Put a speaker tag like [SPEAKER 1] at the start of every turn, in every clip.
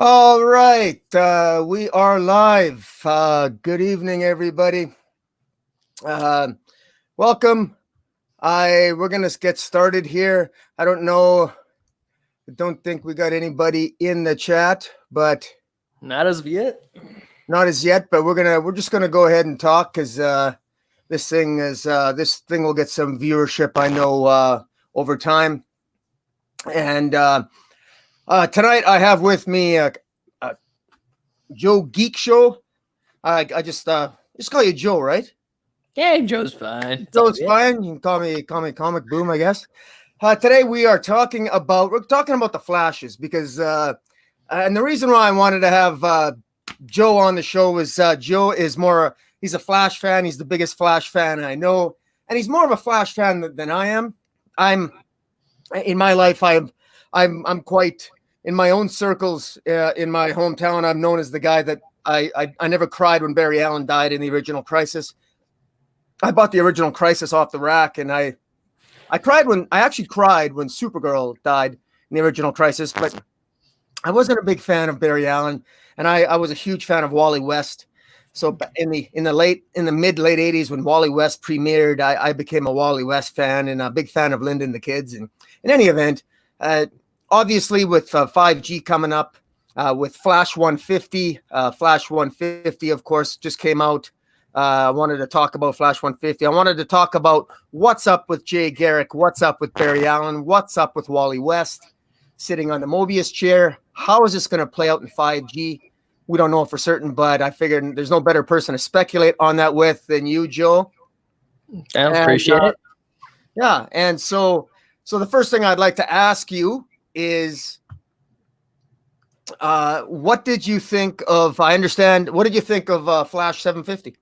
[SPEAKER 1] All right, we are live. Good evening, everybody. Welcome. We're gonna get started here. I don't think we got anybody in the chat, but
[SPEAKER 2] Not as of yet.
[SPEAKER 1] not as yet. But we're just gonna go ahead and talk because this thing will get some viewership. I know over time. And tonight I have with me Joe Geek Show. I just call you Joe, right?
[SPEAKER 2] Yeah, Joe's fine.
[SPEAKER 1] Joe's fine. You can call me Comic Boom, I guess. Today we're talking about the Flashes because and the reason why I wanted to have Joe on the show is Joe is he's a Flash fan. He's the biggest Flash fan I know, and he's more of a Flash fan than I am. I'm in my life. I'm quite in my own circles in my hometown. I'm known as the guy that I never cried when Barry Allen died in the original Crisis. I bought the original Crisis off the rack, and I actually cried when Supergirl died in the original Crisis, but I wasn't a big fan of Barry Allen, and I was a huge fan of Wally West. So in the mid late 80s when Wally West premiered, I became a Wally West fan and a big fan of Linda and the Kids. And in any event, obviously with 5G coming up, with Flash 150, of course, just came out. I wanted to talk about Flash 150. I wanted to talk about what's up with Jay Garrick, what's up with Barry Allen, what's up with Wally West sitting on the Mobius chair. How is this going to play out in 5G? We don't know for certain, but I figured there's no better person to speculate on that with than you, Joe.
[SPEAKER 2] I appreciate it.
[SPEAKER 1] Yeah, and so the first thing I'd like to ask you is, what did you think of? What did you think of Flash 750?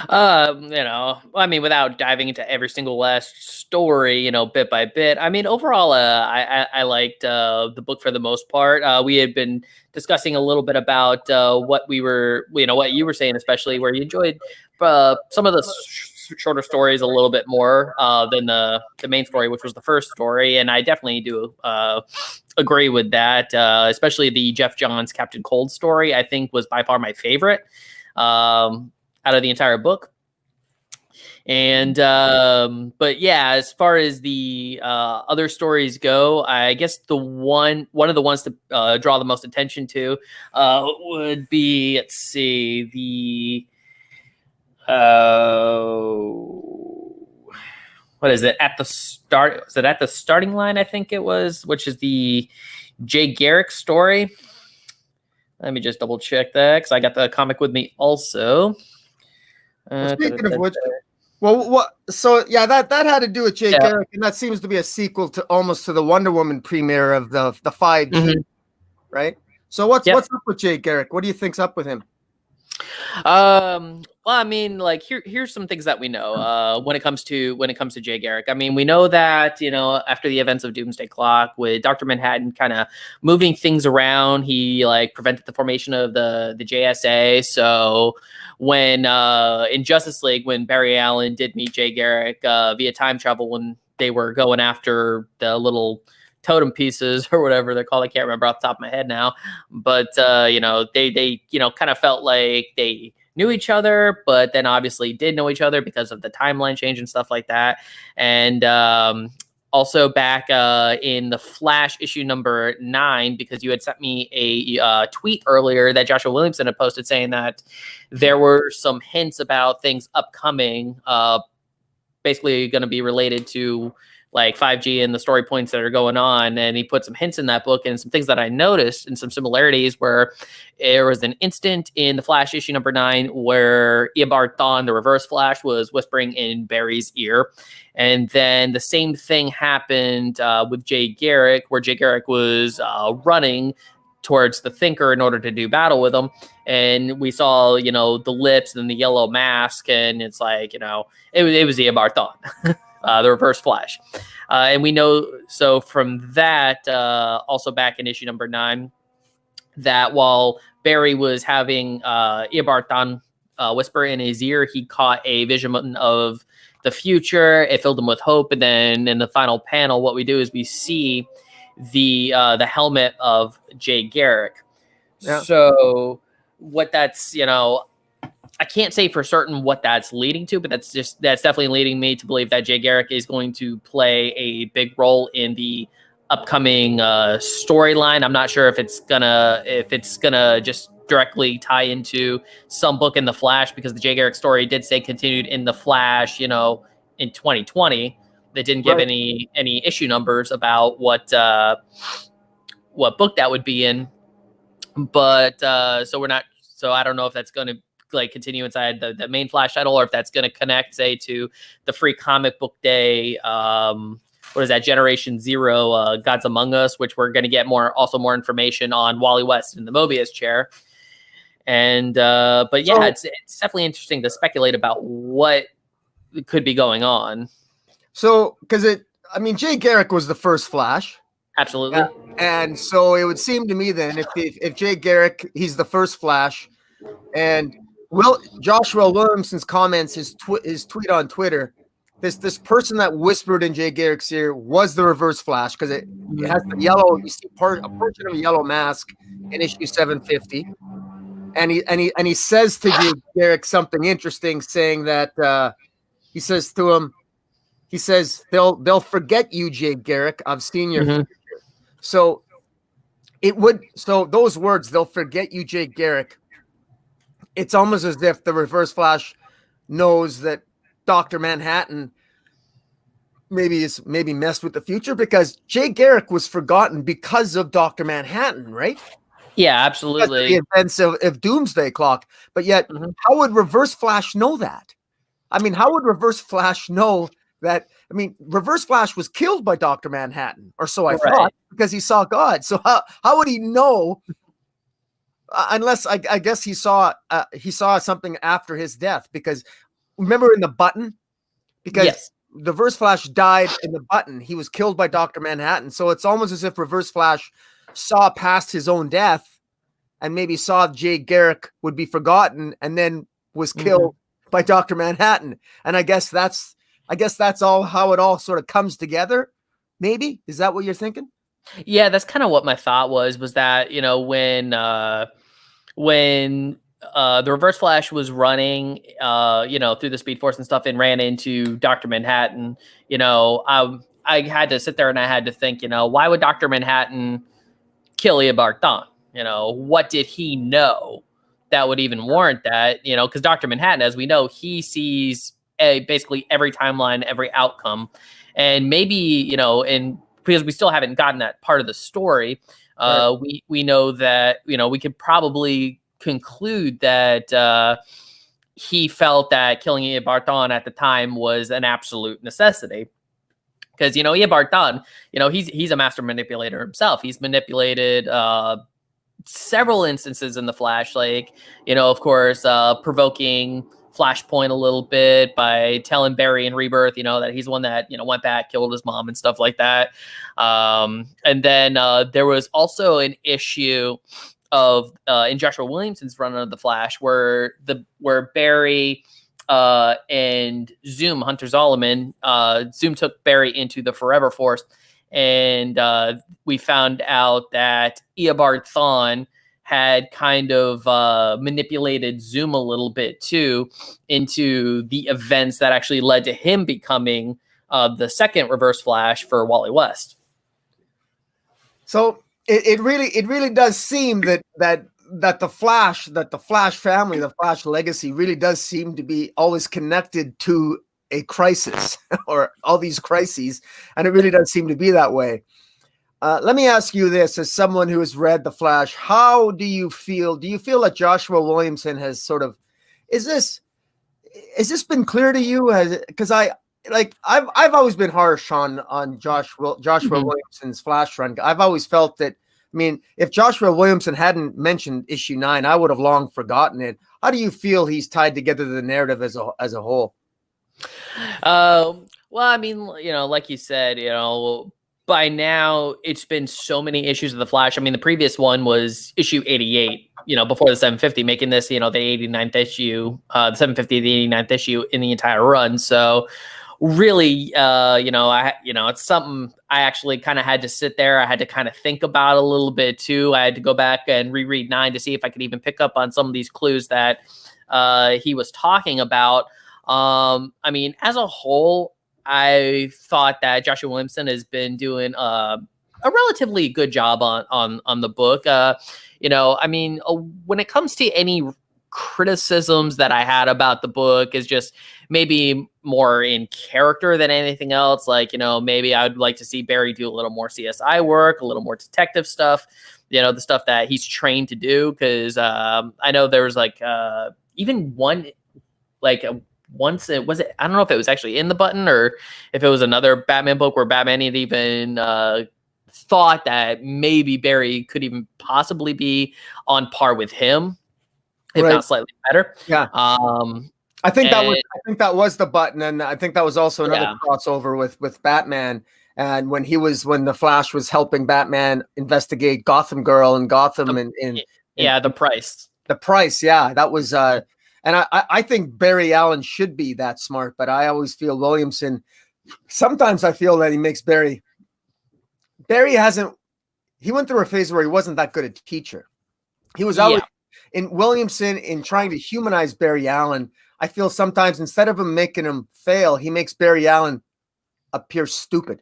[SPEAKER 2] Without diving into every single last story, bit by bit. I mean, overall, I liked the book for the most part. We had been discussing a little bit about what you were saying, especially where you enjoyed some of the shorter stories a little bit more than the main story, which was the first story. And I definitely do agree with that, especially the Jeff Johns Captain Cold story, I think was by far my favorite out of the entire book. And but yeah, as far as the other stories go, I guess one of the ones to draw the most attention to would be, let's see, the what is it at the start? Is it at the starting line? I think it was, which is the Jay Garrick story. Let me just double check that because I got the comic with me also.
[SPEAKER 1] Speaking of which, what? So yeah, that had to do with Jay Garrick, and that seems to be a sequel to the Wonder Woman premiere of the 5G, right? So what's up with Jay Garrick? What do you think's up with him?
[SPEAKER 2] Well, I mean, like here's some things that we know when it comes to Jay Garrick. I mean, we know that after the events of Doomsday Clock, with Dr. Manhattan kind of moving things around, he prevented the formation of the JSA. So when in Justice League, when Barry Allen did meet Jay Garrick via time travel, when they were going after the little totem pieces or whatever they're called, I can't remember off the top of my head now, but they kind of felt like they knew each other, but then obviously did know each other because of the timeline change and stuff like that. And also back in the Flash issue number 9, because you had sent me a tweet earlier that Joshua Williamson had posted saying that there were some hints about things upcoming, basically going to be related to 5G and the story points that are going on. And he put some hints in that book and some things that I noticed and some similarities, where there was an instant in the Flash issue number 9 where Eobard Thawne, the Reverse Flash, was whispering in Barry's ear. And then the same thing happened with Jay Garrick, where Jay Garrick was running towards the Thinker in order to do battle with him. And we saw, the lips and the yellow mask. And it's it was Eobard Thawne. The Reverse Flash. And we know, so from that, also back in issue number 9, that while Barry was having Eobard Thawne whisper in his ear, he caught a vision of the future. It filled him with hope. And then in the final panel, what we do is we see the helmet of Jay Garrick.
[SPEAKER 1] Yeah.
[SPEAKER 2] So what that's, I can't say for certain what that's leading to, but that's definitely leading me to believe that Jay Garrick is going to play a big role in the upcoming storyline. I'm not sure if it's gonna just directly tie into some book in the Flash, because the Jay Garrick story did say continued in the Flash, in 2020. They didn't give any issue numbers about what book that would be in, but so I don't know if that's going to continue inside the main Flash title, or if that's going to connect, say, to the Free Comic Book Day. What is that? Generation Zero, Gods Among Us, which we're going to get more information on Wally West in the Mobius chair. And but yeah, it's definitely interesting to speculate about what could be going on.
[SPEAKER 1] So, because Jay Garrick was the first Flash.
[SPEAKER 2] Absolutely.
[SPEAKER 1] And so it would seem to me then, if Jay Garrick, he's the first Flash, and Joshua Williamson's comments, his tweet on Twitter, this person that whispered in Jay Garrick's ear was the Reverse Flash, because it has the yellow. You see a portion of a yellow mask in issue 750, and he says to Jay Garrick something interesting, saying that he says to him, he says they'll forget you, Jay Garrick. I've seen your future. So those words, they'll forget you, Jay Garrick. It's almost as if the Reverse Flash knows that Dr. Manhattan maybe messed with the future, because Jay Garrick was forgotten because of Dr. Manhattan, right?
[SPEAKER 2] Yeah, absolutely.
[SPEAKER 1] The events of Doomsday Clock. But yet, how would Reverse Flash know that? How would Reverse Flash know that? Reverse Flash was killed by Dr. Manhattan, or so I thought, because he saw God. So how would he know? Unless I guess he saw something after his death, because remember in the Button, because the Reverse Flash died in the Button, he was killed by Dr. Manhattan. So it's almost as if Reverse Flash saw past his own death and maybe saw Jay Garrick would be forgotten, and then was killed by Dr. Manhattan. And I guess that's all how it all sort of comes together. Maybe, is that what you're thinking?
[SPEAKER 2] Yeah, that's kind of what my thought was that, when the Reverse Flash was running, through the Speed Force and stuff, and ran into Dr. Manhattan, I had to sit there and I had to think, why would Dr. Manhattan kill Eobard Thawne? What did he know that would even warrant that? Because Dr. Manhattan, as we know, he sees basically every timeline, every outcome. And maybe, and because we still haven't gotten that part of the story, we know that, we could probably conclude that he felt that killing Eobard Thawne at the time was an absolute necessity. Because, Eobard Thawne, he's a master manipulator himself. He's manipulated several instances in the Flash, of course, provoking Flashpoint a little bit by telling Barry in Rebirth, that he's the one that, went back, killed his mom and stuff like that. And then there was also an issue of in Joshua Williamson's run of the Flash where Barry and Zoom, Hunter Zolomon, Zoom took Barry into the Forever Force, and we found out that Eobard Thawne had kind of manipulated Zoom a little bit too into the events that actually led to him becoming the second Reverse Flash for Wally West.
[SPEAKER 1] So it really does seem that the Flash family, the Flash legacy, really does seem to be always connected to a crisis or all these crises, and it really does seem to be that way. Let me ask you this, as someone who has read The Flash, how do you feel? Do you feel that Joshua Williamson has sort of, has this been clear to you? Because I've always been harsh on Joshua Williamson's Flash run. I've always felt that, if Joshua Williamson hadn't mentioned issue 9, I would have long forgotten it. How do you feel he's tied together the narrative as a whole?
[SPEAKER 2] Well, like you said, by now it's been so many issues of the Flash. The previous one was issue 88, before the 750, making this, the 89th issue, the 750, the 89th issue in the entire run. So really, it's something I actually kind of had to sit there. I had to kind of think about a little bit too. I had to go back and reread 9 to see if I could even pick up on some of these clues that he was talking about. I mean, as a whole, I thought that Joshua Williamson has been doing a relatively good job on the book. I mean, when it comes to any criticisms that I had about the book is just maybe more in character than anything else. Like, maybe I would like to see Barry do a little more CSI work, a little more detective stuff, the stuff that he's trained to do. Cause I know there was like even one, like once it was, I don't know if it was actually in the Button or if it was another Batman book where Batman had even thought that maybe Barry could even possibly be on par with him, if not slightly better.
[SPEAKER 1] Yeah. I think that was the Button, and I think that was also another crossover with Batman. And when the Flash was helping Batman investigate Gotham Girl and Gotham,
[SPEAKER 2] the Price.
[SPEAKER 1] The Price, yeah, that was. And I think Barry Allen should be that smart, but I always feel Williamson. Sometimes I feel that he makes Barry. Barry hasn't. He went through a phase where he wasn't that good a teacher. He was always in Williamson in trying to humanize Barry Allen. I feel sometimes instead of him making him fail, he makes Barry Allen appear stupid.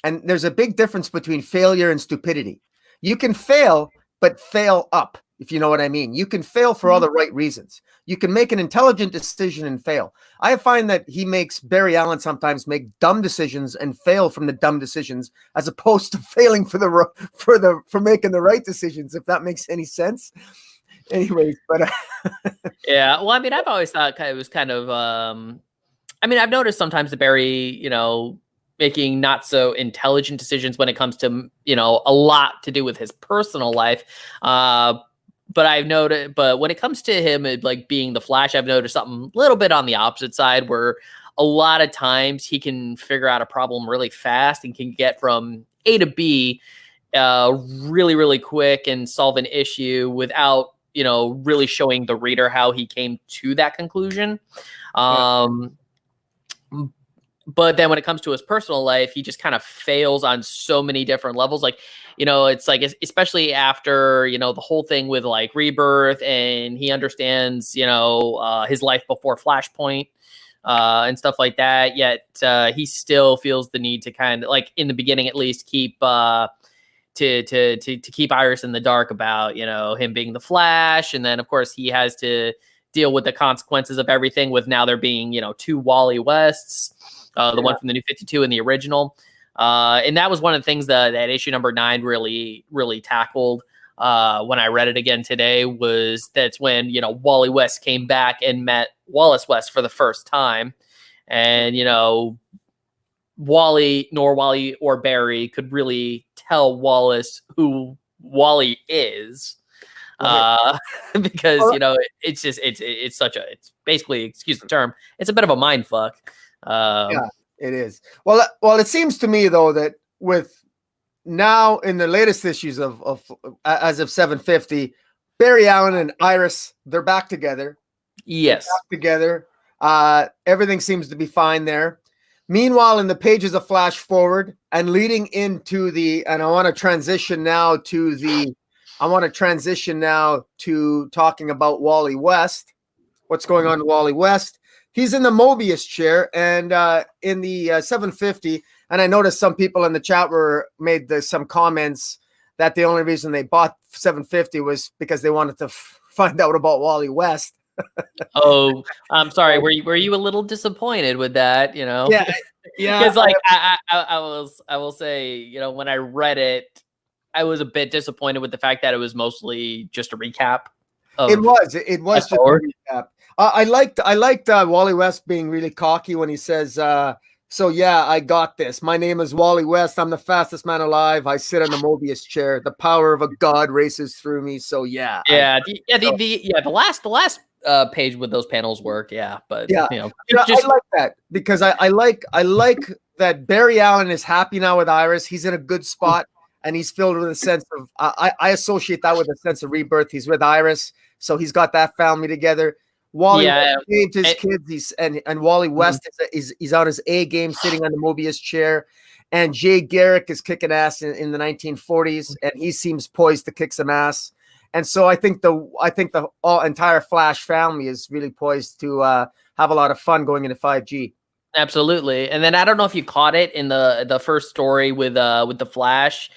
[SPEAKER 1] And there's a big difference between failure and stupidity. You can fail, but fail up, if you know what I mean. You can fail for all the right reasons. You can make an intelligent decision and fail. I find that he makes Barry Allen sometimes make dumb decisions and fail from the dumb decisions, as opposed to failing for making the right decisions, if that makes any sense. Anyways, but
[SPEAKER 2] yeah, well, I mean, I've always thought it was kind of I mean, I've noticed sometimes the Barry, making not so intelligent decisions when it comes to, a lot to do with his personal life. But I've noticed, but when it comes to him, like being the Flash, I've noticed something a little bit on the opposite side, where a lot of times he can figure out a problem really fast and can get from A to B really, really quick and solve an issue without, really showing the reader how he came to that conclusion. But then when it comes to his personal life, he just kind of fails on so many different levels. Like, it's like, especially after, the whole thing with like Rebirth, and he understands, his life before Flashpoint and stuff like that. Yet he still feels the need to kind of, like, in the beginning, at least, keep to keep Iris in the dark about, him being the Flash. And then, of course, he has to deal with the consequences of everything, with now there being, 2 Wally Wests. The one from the New 52 and the original. And that was one of the things that issue number 9 really, really tackled when I read it again today. That's when, Wally West came back and met Wallace West for the first time. And, Wally or Barry could really tell Wallace who Wally is. Because, it's just, it's basically, excuse the term, it's a bit of a mind fuck.
[SPEAKER 1] Yeah, it is. Well, it seems to me though that with now in the latest issues of as of 750, Barry Allen and Iris, they're back together.
[SPEAKER 2] Yes,
[SPEAKER 1] together. Everything seems to be fine there. Meanwhile, in the pages of Flash Forward and leading into and I want to transition now to talking about Wally West. What's going on to Wally West? He's in the Mobius chair, and in the 750, and I noticed some people in the chat made some comments that the only reason they bought 750 was because they wanted to find out about Wally West.
[SPEAKER 2] Oh, I'm sorry. Were you a little disappointed with that?
[SPEAKER 1] Yeah.
[SPEAKER 2] Because like I will say, when I read it, I was a bit disappointed with the fact that it was mostly just a recap.
[SPEAKER 1] It was just a recap. I liked Wally West being really cocky when he says, so yeah, I got this. My name is Wally West. I'm the fastest man alive. I sit on the Mobius chair. The power of a god races through me. So yeah.
[SPEAKER 2] Yeah. The last page with those panels work. Yeah. But
[SPEAKER 1] I like that because I like that Barry Allen is happy now with Iris. He's in a good spot and he's filled with a sense of, I associate that with a sense of rebirth. He's with Iris. So he's got that family together. Wally
[SPEAKER 2] Yeah.
[SPEAKER 1] West saved his
[SPEAKER 2] it-
[SPEAKER 1] kids. And Wally West is on his A game, sitting on the Mobius chair. And Jay Garrick is kicking ass in the 1940s, and he seems poised to kick some ass. And so I think the entire Flash family is really poised to have a lot of fun going into 5G.
[SPEAKER 2] Absolutely. And then I don't know if you caught it in the first story with the Flash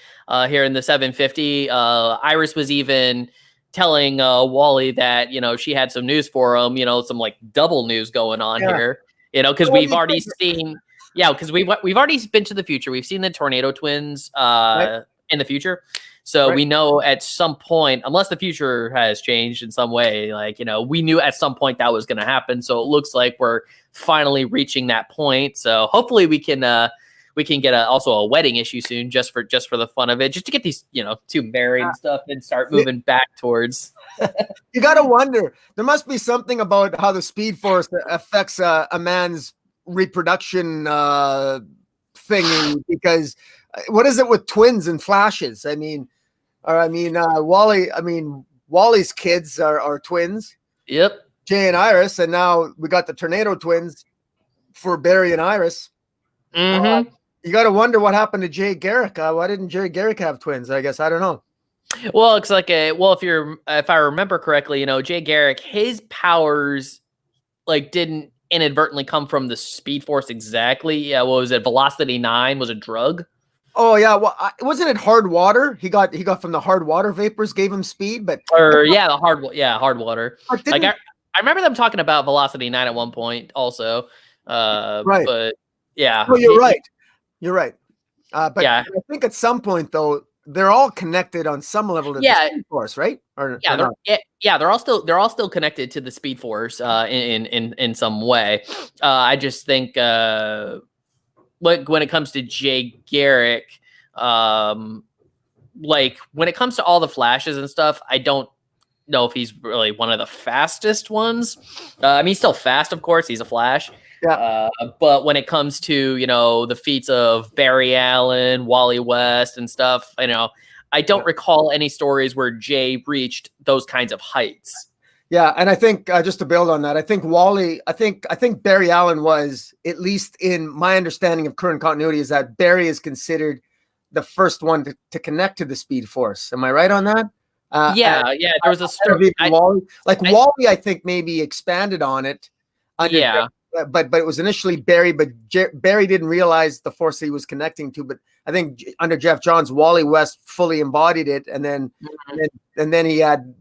[SPEAKER 2] here in the 750. Iris was even telling Wally that, you know, she had some news for him, you know, some like double news going on here, you know, because we've already seen, because we've already been to the future. We've seen the Tornado Twins in the future. So we know at some point, unless the future has changed in some way, like, you know, we knew at some point that was going to happen. So it looks like we're finally reaching that point. So hopefully we can get also a wedding issue soon, just for the fun of it, just to get these, you know, two married and stuff and start moving back towards.
[SPEAKER 1] You got to wonder, there must be something about how the Speed Force affects a man's reproduction thing, because what is it with twins and Flashes? Wally's kids are twins.
[SPEAKER 2] Yep.
[SPEAKER 1] Jay and Iris, and now we got the Tornado Twins for Barry and Iris.
[SPEAKER 2] Mm-hmm.
[SPEAKER 1] You got to wonder what happened to Jay Garrick. Why didn't Jay Garrick have twins? I guess I don't know.
[SPEAKER 2] Well, it's like if I remember correctly, you know, Jay Garrick, his powers like didn't inadvertently come from the Speed Force exactly. Yeah, what was it? Velocity 9 was a drug.
[SPEAKER 1] Oh yeah, well, wasn't it hard water? He got from the hard water vapors, gave him speed, but
[SPEAKER 2] the hard water. Like I remember them talking about Velocity 9 at one point, also.
[SPEAKER 1] Right.
[SPEAKER 2] But yeah.
[SPEAKER 1] Well, you're right. You're right. But
[SPEAKER 2] yeah.
[SPEAKER 1] I think at some point though, they're all connected on some level to the Speed Force, right?
[SPEAKER 2] They're all still connected to the Speed Force in some way. I just think when it comes to Jay Garrick, like when it comes to all the Flashes and stuff, I don't know if he's really one of the fastest ones. I mean, he's still fast, of course. He's a Flash.
[SPEAKER 1] Yeah.
[SPEAKER 2] But when it comes to, you know, the feats of Barry Allen, Wally West and stuff, you know, I don't recall any stories where Jay reached those kinds of heights.
[SPEAKER 1] Yeah, and I think just to build on that, I think Barry Allen was, at least in my understanding of current continuity, is that Barry is considered the first one to connect to the Speed Force. Am I right on that?
[SPEAKER 2] There was a story.
[SPEAKER 1] Wally, I think maybe expanded on it. But it was initially Barry, but Barry didn't realize the force he was connecting to. But I think under Jeff Johns, Wally West fully embodied it, and then he had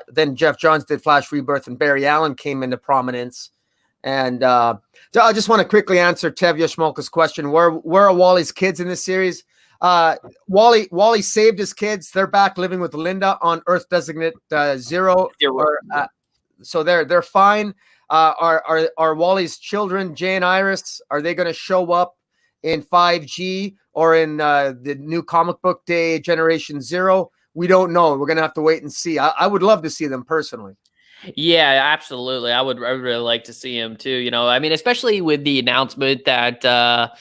[SPEAKER 1] Then Jeff Johns did Flash Rebirth, and Barry Allen came into prominence. And so I just want to quickly answer Tevye Schmolka's question: Where are Wally's kids in this series? Wally saved his kids. They're back living with Linda on Earth Designate 0. So they're fine. Are Wally's children, Jay and Iris, are they going to show up in 5G or in the new comic book day Generation 0? We don't know. We're going to have to wait and see. I would love to see them personally.
[SPEAKER 2] Yeah, absolutely. I would really like to see him too. You know, I mean, especially with the announcement that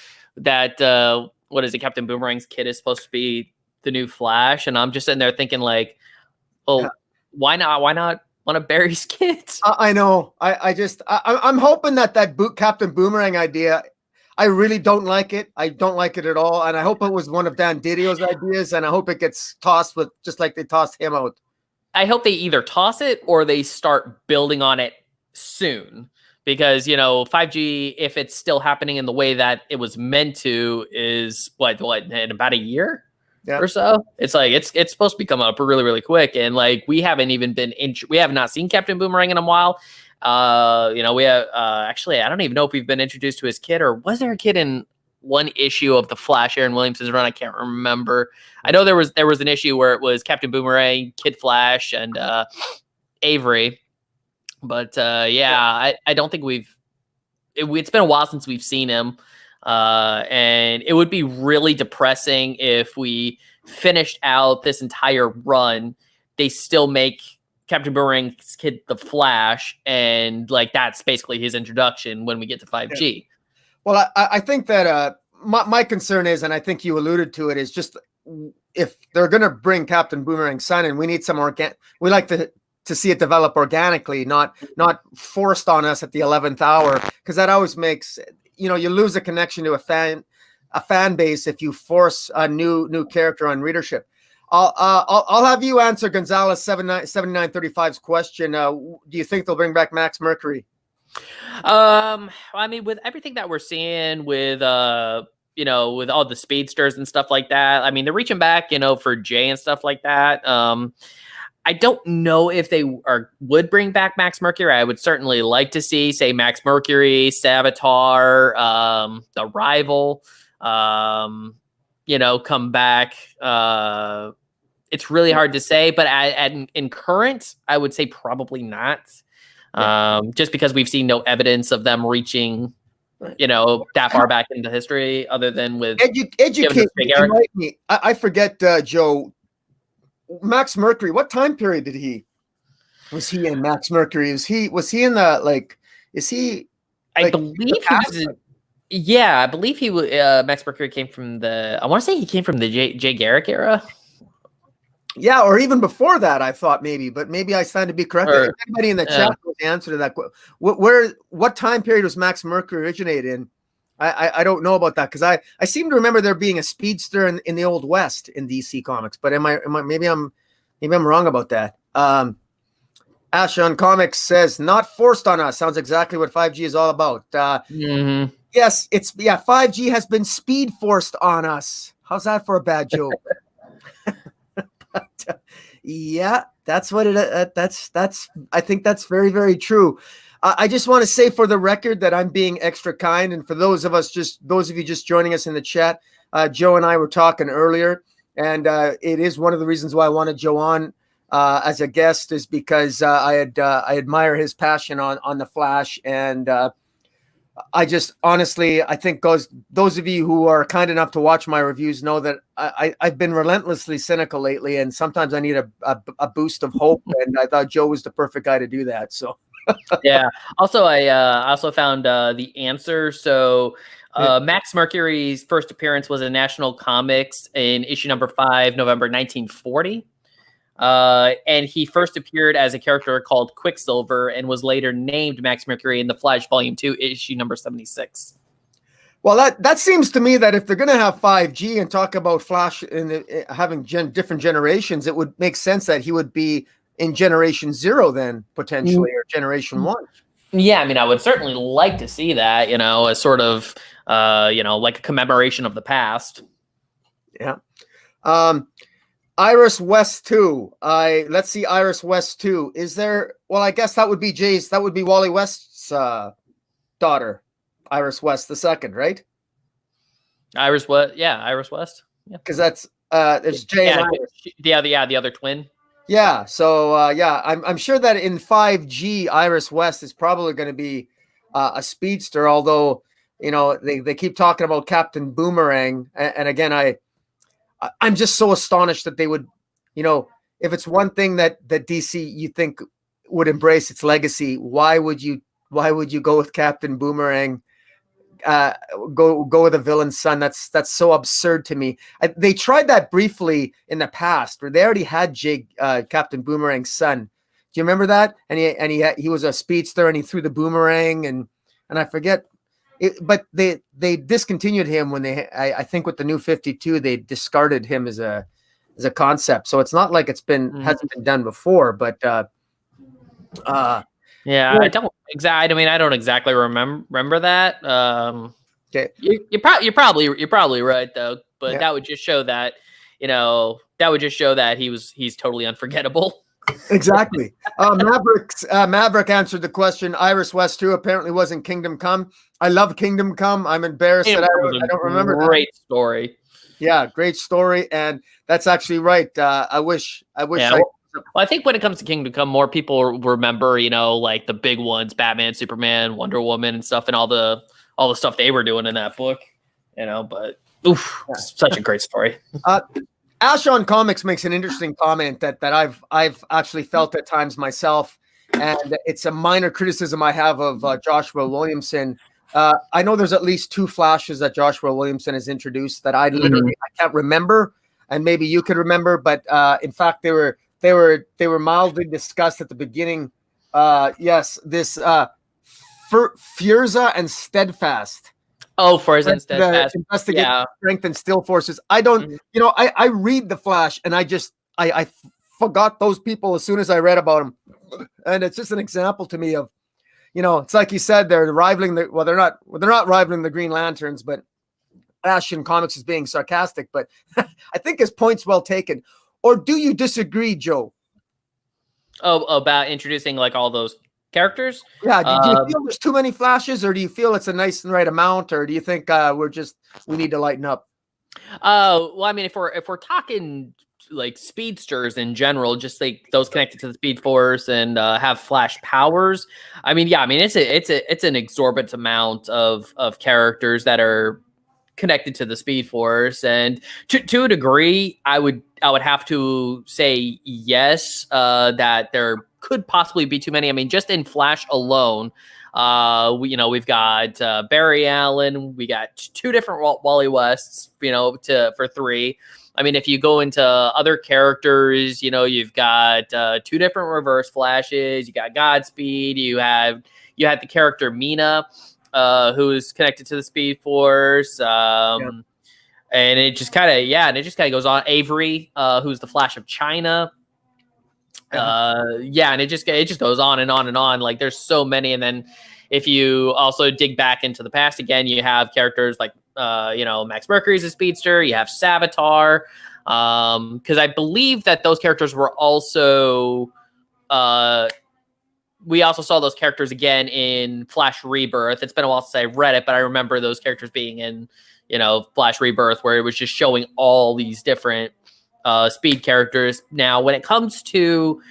[SPEAKER 2] what is it? Captain Boomerang's kid is supposed to be the new Flash, and I'm just sitting there thinking like, why not? Why not one of Barry's kids?
[SPEAKER 1] I know. I'm hoping that Captain Boomerang idea, I really don't like it. I don't like it at all. And I hope it was one of Dan Didio's ideas, and I hope it gets tossed with just like they tossed him out.
[SPEAKER 2] I hope they either toss it or they start building on it soon. Because, you know, 5G, if it's still happening in the way that it was meant to, is what in about a year or so. It's like it's supposed to be coming up really, really quick. And like we haven't even been we have not seen Captain Boomerang in a while. You know, we have actually I don't even know if we've been introduced to his kid, or was there a kid in one issue of the Flash Aaron Williamson's run? I can't remember. I know there was an issue where it was Captain Boomerang, Kid Flash, and Avery. But I don't think it's been a while since we've seen him. And it would be really depressing if we finished out this entire run, they still make Captain Boomerang's kid the Flash, and like that's basically his introduction when we get to 5G.
[SPEAKER 1] Yeah. Well, I think that my concern is, and I think you alluded to it, is just if they're going to bring Captain Boomerang's son in, we need some organic. We like to to see it develop organically, not forced on us at the 11th hour, because that always makes, you know, you lose a connection to a fan base if you force a new character on readership. I'll have you answer Gonzalez 7935's question. Do you think they'll bring back Max Mercury?
[SPEAKER 2] I mean, with everything that we're seeing with you know, with all the speedsters and stuff like that, I mean, they're reaching back, you know, for Jay and stuff like that. I don't know if they would bring back Max Mercury. I would certainly like to see, say, Max Mercury, Savitar, the Rival, you know, come back. It's really hard to say, but in current, I would say probably not. Just because we've seen no evidence of them reaching, you know, that far back into history, other than with
[SPEAKER 1] educate me. I forget, Joe. Max Mercury. What time period was he in? Max Mercury. Was he in the like? Is he?
[SPEAKER 2] I believe he was. Yeah, I believe he was. Max Mercury came from the. I want to say he came from the Jay Garrick era.
[SPEAKER 1] Yeah, or even before that, I thought maybe, but maybe I stand to be corrected. If anybody in the chat knows the answer to that, what time period was Max Mercury originated in? I don't know about that, because I seem to remember there being a speedster in the Old West in DC Comics, but maybe I'm wrong about that. Ash on Comics says, not forced on us. Sounds exactly what 5G is all about. Yes, 5G has been speed forced on us. How's that for a bad joke? Yeah, that's what it. That's. I think that's very, very true. I just want to say for the record that I'm being extra kind, and for those of you just joining us in the chat, Joe and I were talking earlier, and it is one of the reasons why I wanted Joe on as a guest, is because I admire his passion on the Flash, and I just honestly, I think those of you who are kind enough to watch my reviews know that I've been relentlessly cynical lately, and sometimes I need a boost of hope, and I thought Joe was the perfect guy to do that. So.
[SPEAKER 2] Yeah. Also, I also found the answer. So Max Mercury's first appearance was in National Comics in issue number 5, November 1940. And he first appeared as a character called Quicksilver and was later named Max Mercury in the Flash Volume 2, issue number 76.
[SPEAKER 1] Well, that seems to me that if they're going to have 5G and talk about Flash and having different generations, it would make sense that he would be in Generation 0 then, potentially, or Generation 1.
[SPEAKER 2] Yeah, I mean, I would certainly like to see that, you know, as sort of, you know, like a commemoration of the past.
[SPEAKER 1] Yeah. Iris West 2. Let's see Iris West 2. Is there, well, I guess that would be Wally West's daughter, Iris West the second, right?
[SPEAKER 2] Iris West, yeah, Iris West. Yeah.
[SPEAKER 1] Because that's there's Jay and Iris.
[SPEAKER 2] The other twin.
[SPEAKER 1] Yeah, so I'm sure that in 5G, Iris West is probably going to be a speedster. Although, you know, they keep talking about Captain Boomerang, and again, I'm just so astonished that they would, you know, if it's one thing that DC you think would embrace its legacy, why would you go with Captain Boomerang? Go with a villain's son. That's so absurd to me. They tried that briefly in the past, where they already had Captain Boomerang's son. Do you remember that? And he was a speedster, and he threw the boomerang, and I forget it, but they discontinued him when I think with the New 52 they discarded him as a concept. So it's not like hasn't been done before, but
[SPEAKER 2] yeah, I don't exactly. I mean, I don't exactly remember that.
[SPEAKER 1] Okay,
[SPEAKER 2] you're probably right though. But that would just show that, you know, he's totally unforgettable.
[SPEAKER 1] Exactly. Maverick answered the question. Iris West 2 apparently was in Kingdom Come. I love Kingdom Come. I'm embarrassed that I don't remember.
[SPEAKER 2] Great story.
[SPEAKER 1] Yeah, great story, and that's actually right. I wish.
[SPEAKER 2] Yeah, well, I think when it comes to Kingdom Come, more people remember, you know, like the big ones, Batman, Superman, Wonder Woman, and stuff, and all the stuff they were doing in that book, you know. But such a great story.
[SPEAKER 1] Ash on Comics makes an interesting comment that I've actually felt at times myself, and it's a minor criticism I have of Joshua Williamson. I know there's at least 2 Flashes that Joshua Williamson has introduced that I can't remember, and maybe you could remember, but in fact they were they were mildly discussed at the beginning. Yes, this Furza and Steadfast.
[SPEAKER 2] Oh, Forza and
[SPEAKER 1] The
[SPEAKER 2] Steadfast.
[SPEAKER 1] investigate
[SPEAKER 2] Yeah.
[SPEAKER 1] strength and still forces. I don't,
[SPEAKER 2] Mhm.
[SPEAKER 1] I read the Flash and I forgot those people as soon as I read about them, and it's just an example to me of, it's like you said, they're rivaling they're not rivaling the Green Lanterns, but FlashkenComics is being sarcastic, but I think his point's well taken. Or do you disagree, Joe?
[SPEAKER 2] Oh, about introducing like all those characters.
[SPEAKER 1] Yeah, do you feel there's too many Flashes, or do you feel it's a nice and right amount, or do you think we need to lighten up?
[SPEAKER 2] Well, I mean, if we're talking like speedsters in general, just like those connected to the Speed Force and have Flash powers, I mean, yeah, I mean it's an exorbitant amount of characters that are connected to the Speed Force, and to a degree, I would have to say yes, that there could possibly be too many. I mean, just in Flash alone, we've got Barry Allen, we got two different Wally Wests, for three. I mean, if you go into other characters, you've got two different Reverse Flashes, you got Godspeed, you had the character Mina, who's connected to the Speed Force. And it just kind of goes on. Avery, who's the Flash of China. And it just goes on and on and on. Like, there's so many. And then if you also dig back into the past again, you have characters like Max Mercury's a speedster, you have Savitar, because I believe that those characters were also we also saw those characters again in Flash Rebirth. It's been a while since I read it, but I remember those characters being in Flash Rebirth, where it was just showing all these different speed characters. Now, when it comes to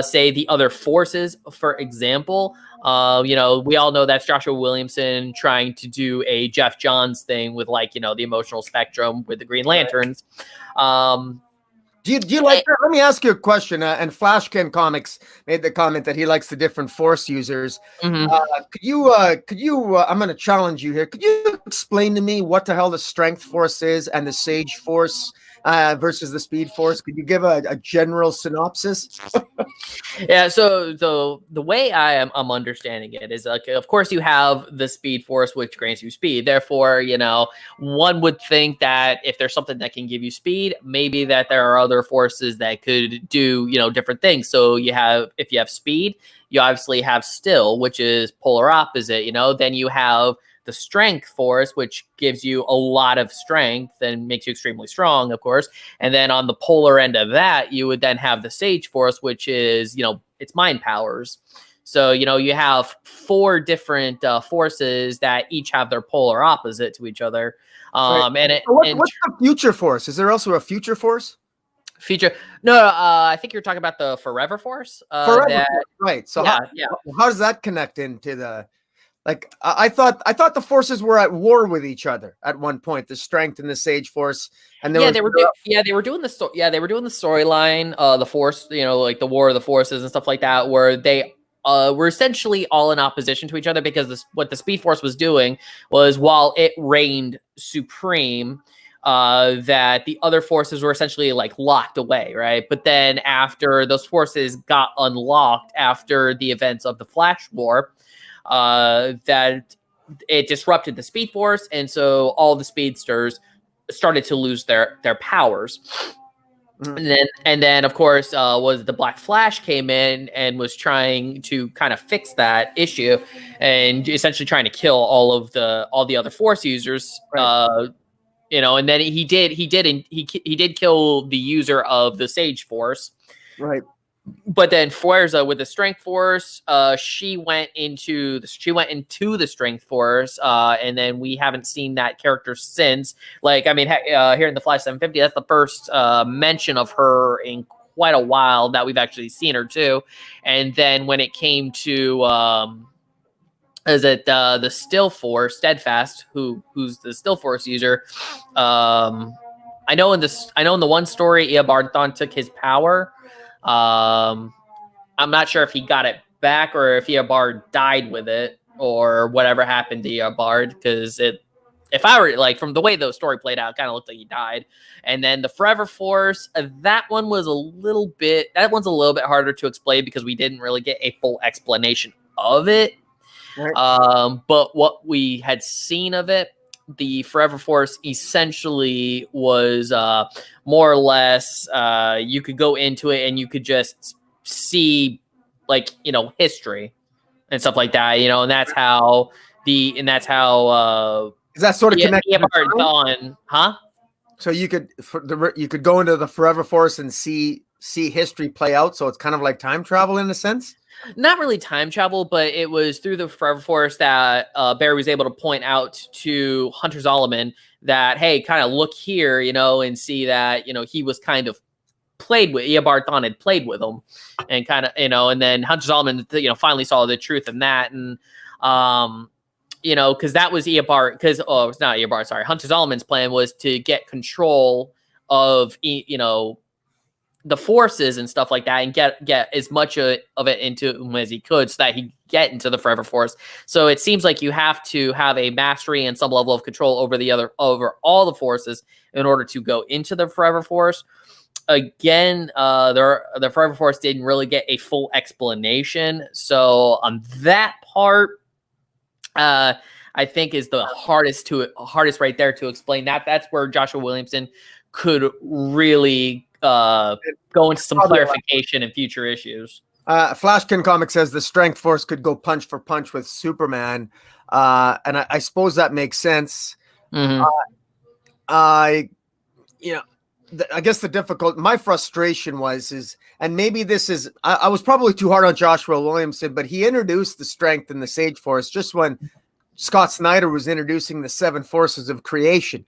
[SPEAKER 2] say the other forces, for example, we all know that's Joshua Williamson trying to do a Jeff Johns thing with the emotional spectrum with the Green Lanterns.
[SPEAKER 1] Do you like that? Let me ask you a question. And FlashkenComics made the comment that he likes the different Force users.
[SPEAKER 2] Mm-hmm.
[SPEAKER 1] Could you? I'm going to challenge you here. Could you explain to me what the hell the Strength Force is and the Sage Force versus the Speed Force? Could you give a general synopsis?
[SPEAKER 2] Yeah, so the way I'm understanding it is, like, of course you have the Speed Force, which grants you speed. Therefore, one would think that if there's something that can give you speed, maybe that there are other forces that could do different things. So if you have speed, you obviously have still, which is polar opposite. Then you have the Strength Force, which gives you a lot of strength and makes you extremely strong, of course. And then on the polar end of that, you would then have the Sage Force, which is, it's mind powers. So, you have four different forces that each have their polar opposite to each other.
[SPEAKER 1] Right. What's the Future Force? Is there also a Future Force?
[SPEAKER 2] No, I think you're talking about the Forever Force.
[SPEAKER 1] Forever, right. So
[SPEAKER 2] yeah,
[SPEAKER 1] how does that connect into the... Like, I thought the forces were at war with each other at one point, the Strength and the Sage Force, and they were
[SPEAKER 2] doing the storyline, the Force, like the War of the Forces and stuff like that, where they were essentially all in opposition to each other, because what the Speed Force was doing was, while it reigned supreme, that the other forces were essentially like locked away, right? But then after those forces got unlocked after the events of the Flash War, that it disrupted the Speed Force, and so all the speedsters started to lose their powers. Mm-hmm. And then of course was the Black Flash came in and was trying to kind of fix that issue, and essentially trying to kill all the other Force users. Right. And then he did kill the user of the Sage Force.
[SPEAKER 1] Right.
[SPEAKER 2] But then Furza with the Strength Force, she went into the Strength Force, and then we haven't seen that character since. Like, I mean, here in the Flash 750, that's the first mention of her in quite a while that we've actually seen her too. And then when it came to the Still Force, Steadfast, who's the Still Force user, I know in the one story, Eobard took his power. I'm not sure if he got it back or if Eobard died with it or whatever happened to Eobard, because it if I were like from the way the story played out, kind of looked like he died. And then the Forever Force, that one's a little bit harder to explain because we didn't really get a full explanation of it. Right. But what we had seen of it, the Forever Force essentially was more or less you could go into it and you could just see like, you know, history and stuff like that, you know, and that's how is that sort of connected on, huh?
[SPEAKER 1] So you could go into the Forever Force and see history play out. So it's kind of like time travel in a sense.
[SPEAKER 2] Not really time travel, but it was through the Forever Force that Barry was able to point out to Hunter Zolomon that, hey, kind of look here, you know, and see that, you know, he was kind of played with, Eobard Thawne had played with him and kind of, you know, and then Hunter Zolomon, you know, finally saw the truth in that. And, you know, because that was Eobard, it's not Eobard, sorry. Hunter Zolomon's plan was to get control of, you know, the forces and stuff like that and get as much of it into him as he could so that he get into the Forever Force. So it seems like you have to have a mastery and some level of control over all the forces in order to go into the Forever Force. Again, the Forever Force didn't really get a full explanation. So on that part, I think is the hardest right there to explain. That's where Joshua Williamson could really go into some clarification in future issues.
[SPEAKER 1] FlashkenComics says the Strength Force could go punch for punch with Superman, and I suppose that makes sense.
[SPEAKER 2] Mm-hmm.
[SPEAKER 1] I guess my frustration and maybe this is, I was probably too hard on Joshua Williamson, but he introduced the Strength in the Sage Force just when Scott Snyder was introducing the 7 forces of creation.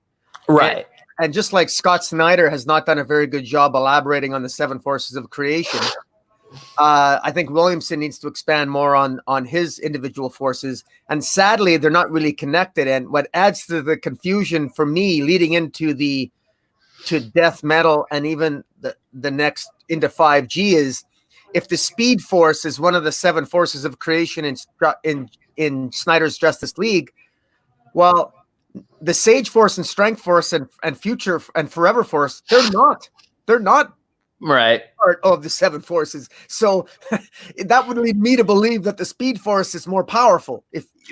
[SPEAKER 2] Right.
[SPEAKER 1] And just like Scott Snyder has not done a very good job elaborating on the 7 forces of creation, I think Williamson needs to expand more on his individual forces. And sadly, they're not really connected. And what adds to the confusion for me leading into to Death Metal and even the next into 5G is if the Speed Force is one of the 7 forces of creation in Snyder's Justice League, well, the Sage Force and Strength Force and Future and Forever Force, they're not
[SPEAKER 2] right
[SPEAKER 1] part of the 7 forces. So that would lead me to believe that the Speed Force is more powerful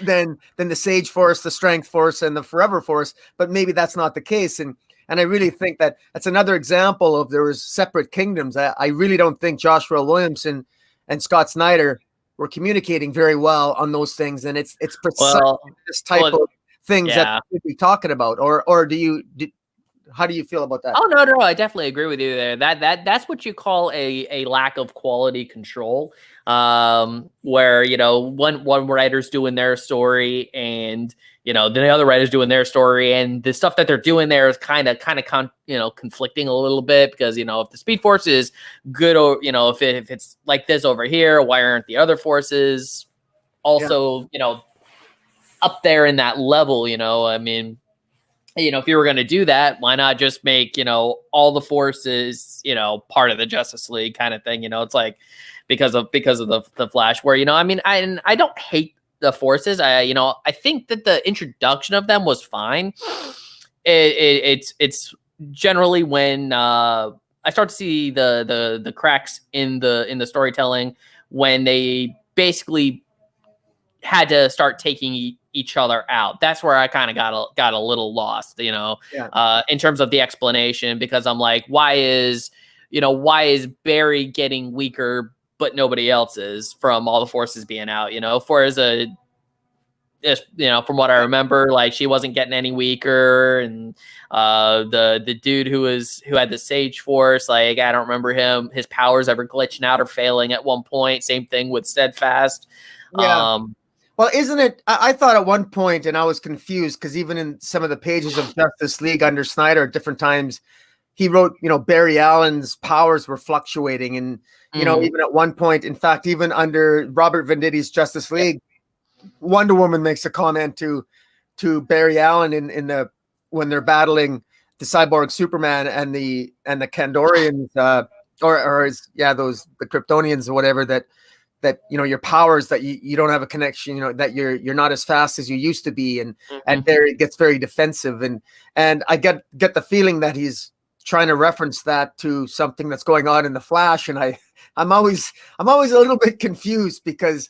[SPEAKER 1] than the Sage Force, the Strength Force, and the Forever Force. But maybe that's not the case. And I really think that's another example of there was separate kingdoms. I really don't think Joshua Williamson and Scott Snyder were communicating very well on those things. And it's precisely this type of things that we'd be talking about, or how do you feel about that?
[SPEAKER 2] Oh no, I definitely agree with you there. That's what you call a lack of quality control, where, you know, one writer's doing their story and, you know, the other writer's doing their story, and the stuff that they're doing there is kind of conflicting a little bit because, you know, if the Speed Force is good, or, you know, if it's like this over here, why aren't the other forces also, you know, up there in that level? You know, I mean, you know, if you were going to do that, why not just make, you know, all the forces, you know, part of the Justice League kind of thing? You know, it's like because of the Flash, where, you know, I mean, I don't hate the forces. I think that the introduction of them was fine. It's generally when I start to see the cracks in the storytelling when they basically had to start taking each other out. That's where I kind of got a little lost, you know, in terms of the explanation, because I'm like, why is Barry getting weaker but nobody else is from all the forces being out? You know, from what I remember, like, she wasn't getting any weaker, and the dude who had the Sage Force, like, I don't remember his powers ever glitching out or failing at one point. Same thing with Steadfast.
[SPEAKER 1] Well, isn't it? I thought at one point, and I was confused because even in some of the pages of Justice League under Snyder at different times, he wrote, you know, Barry Allen's powers were fluctuating. And, you know, even at one point, in fact, even under Robert Venditti's Justice League, Wonder Woman makes a comment to Barry Allen when they're battling the Cyborg Superman and the Kandorians, the Kryptonians or whatever, that your powers, that you don't have a connection, that you're not as fast as you used to be, and Barry gets very defensive, and I get the feeling that he's trying to reference that to something that's going on in the Flash, and I'm always a little bit confused because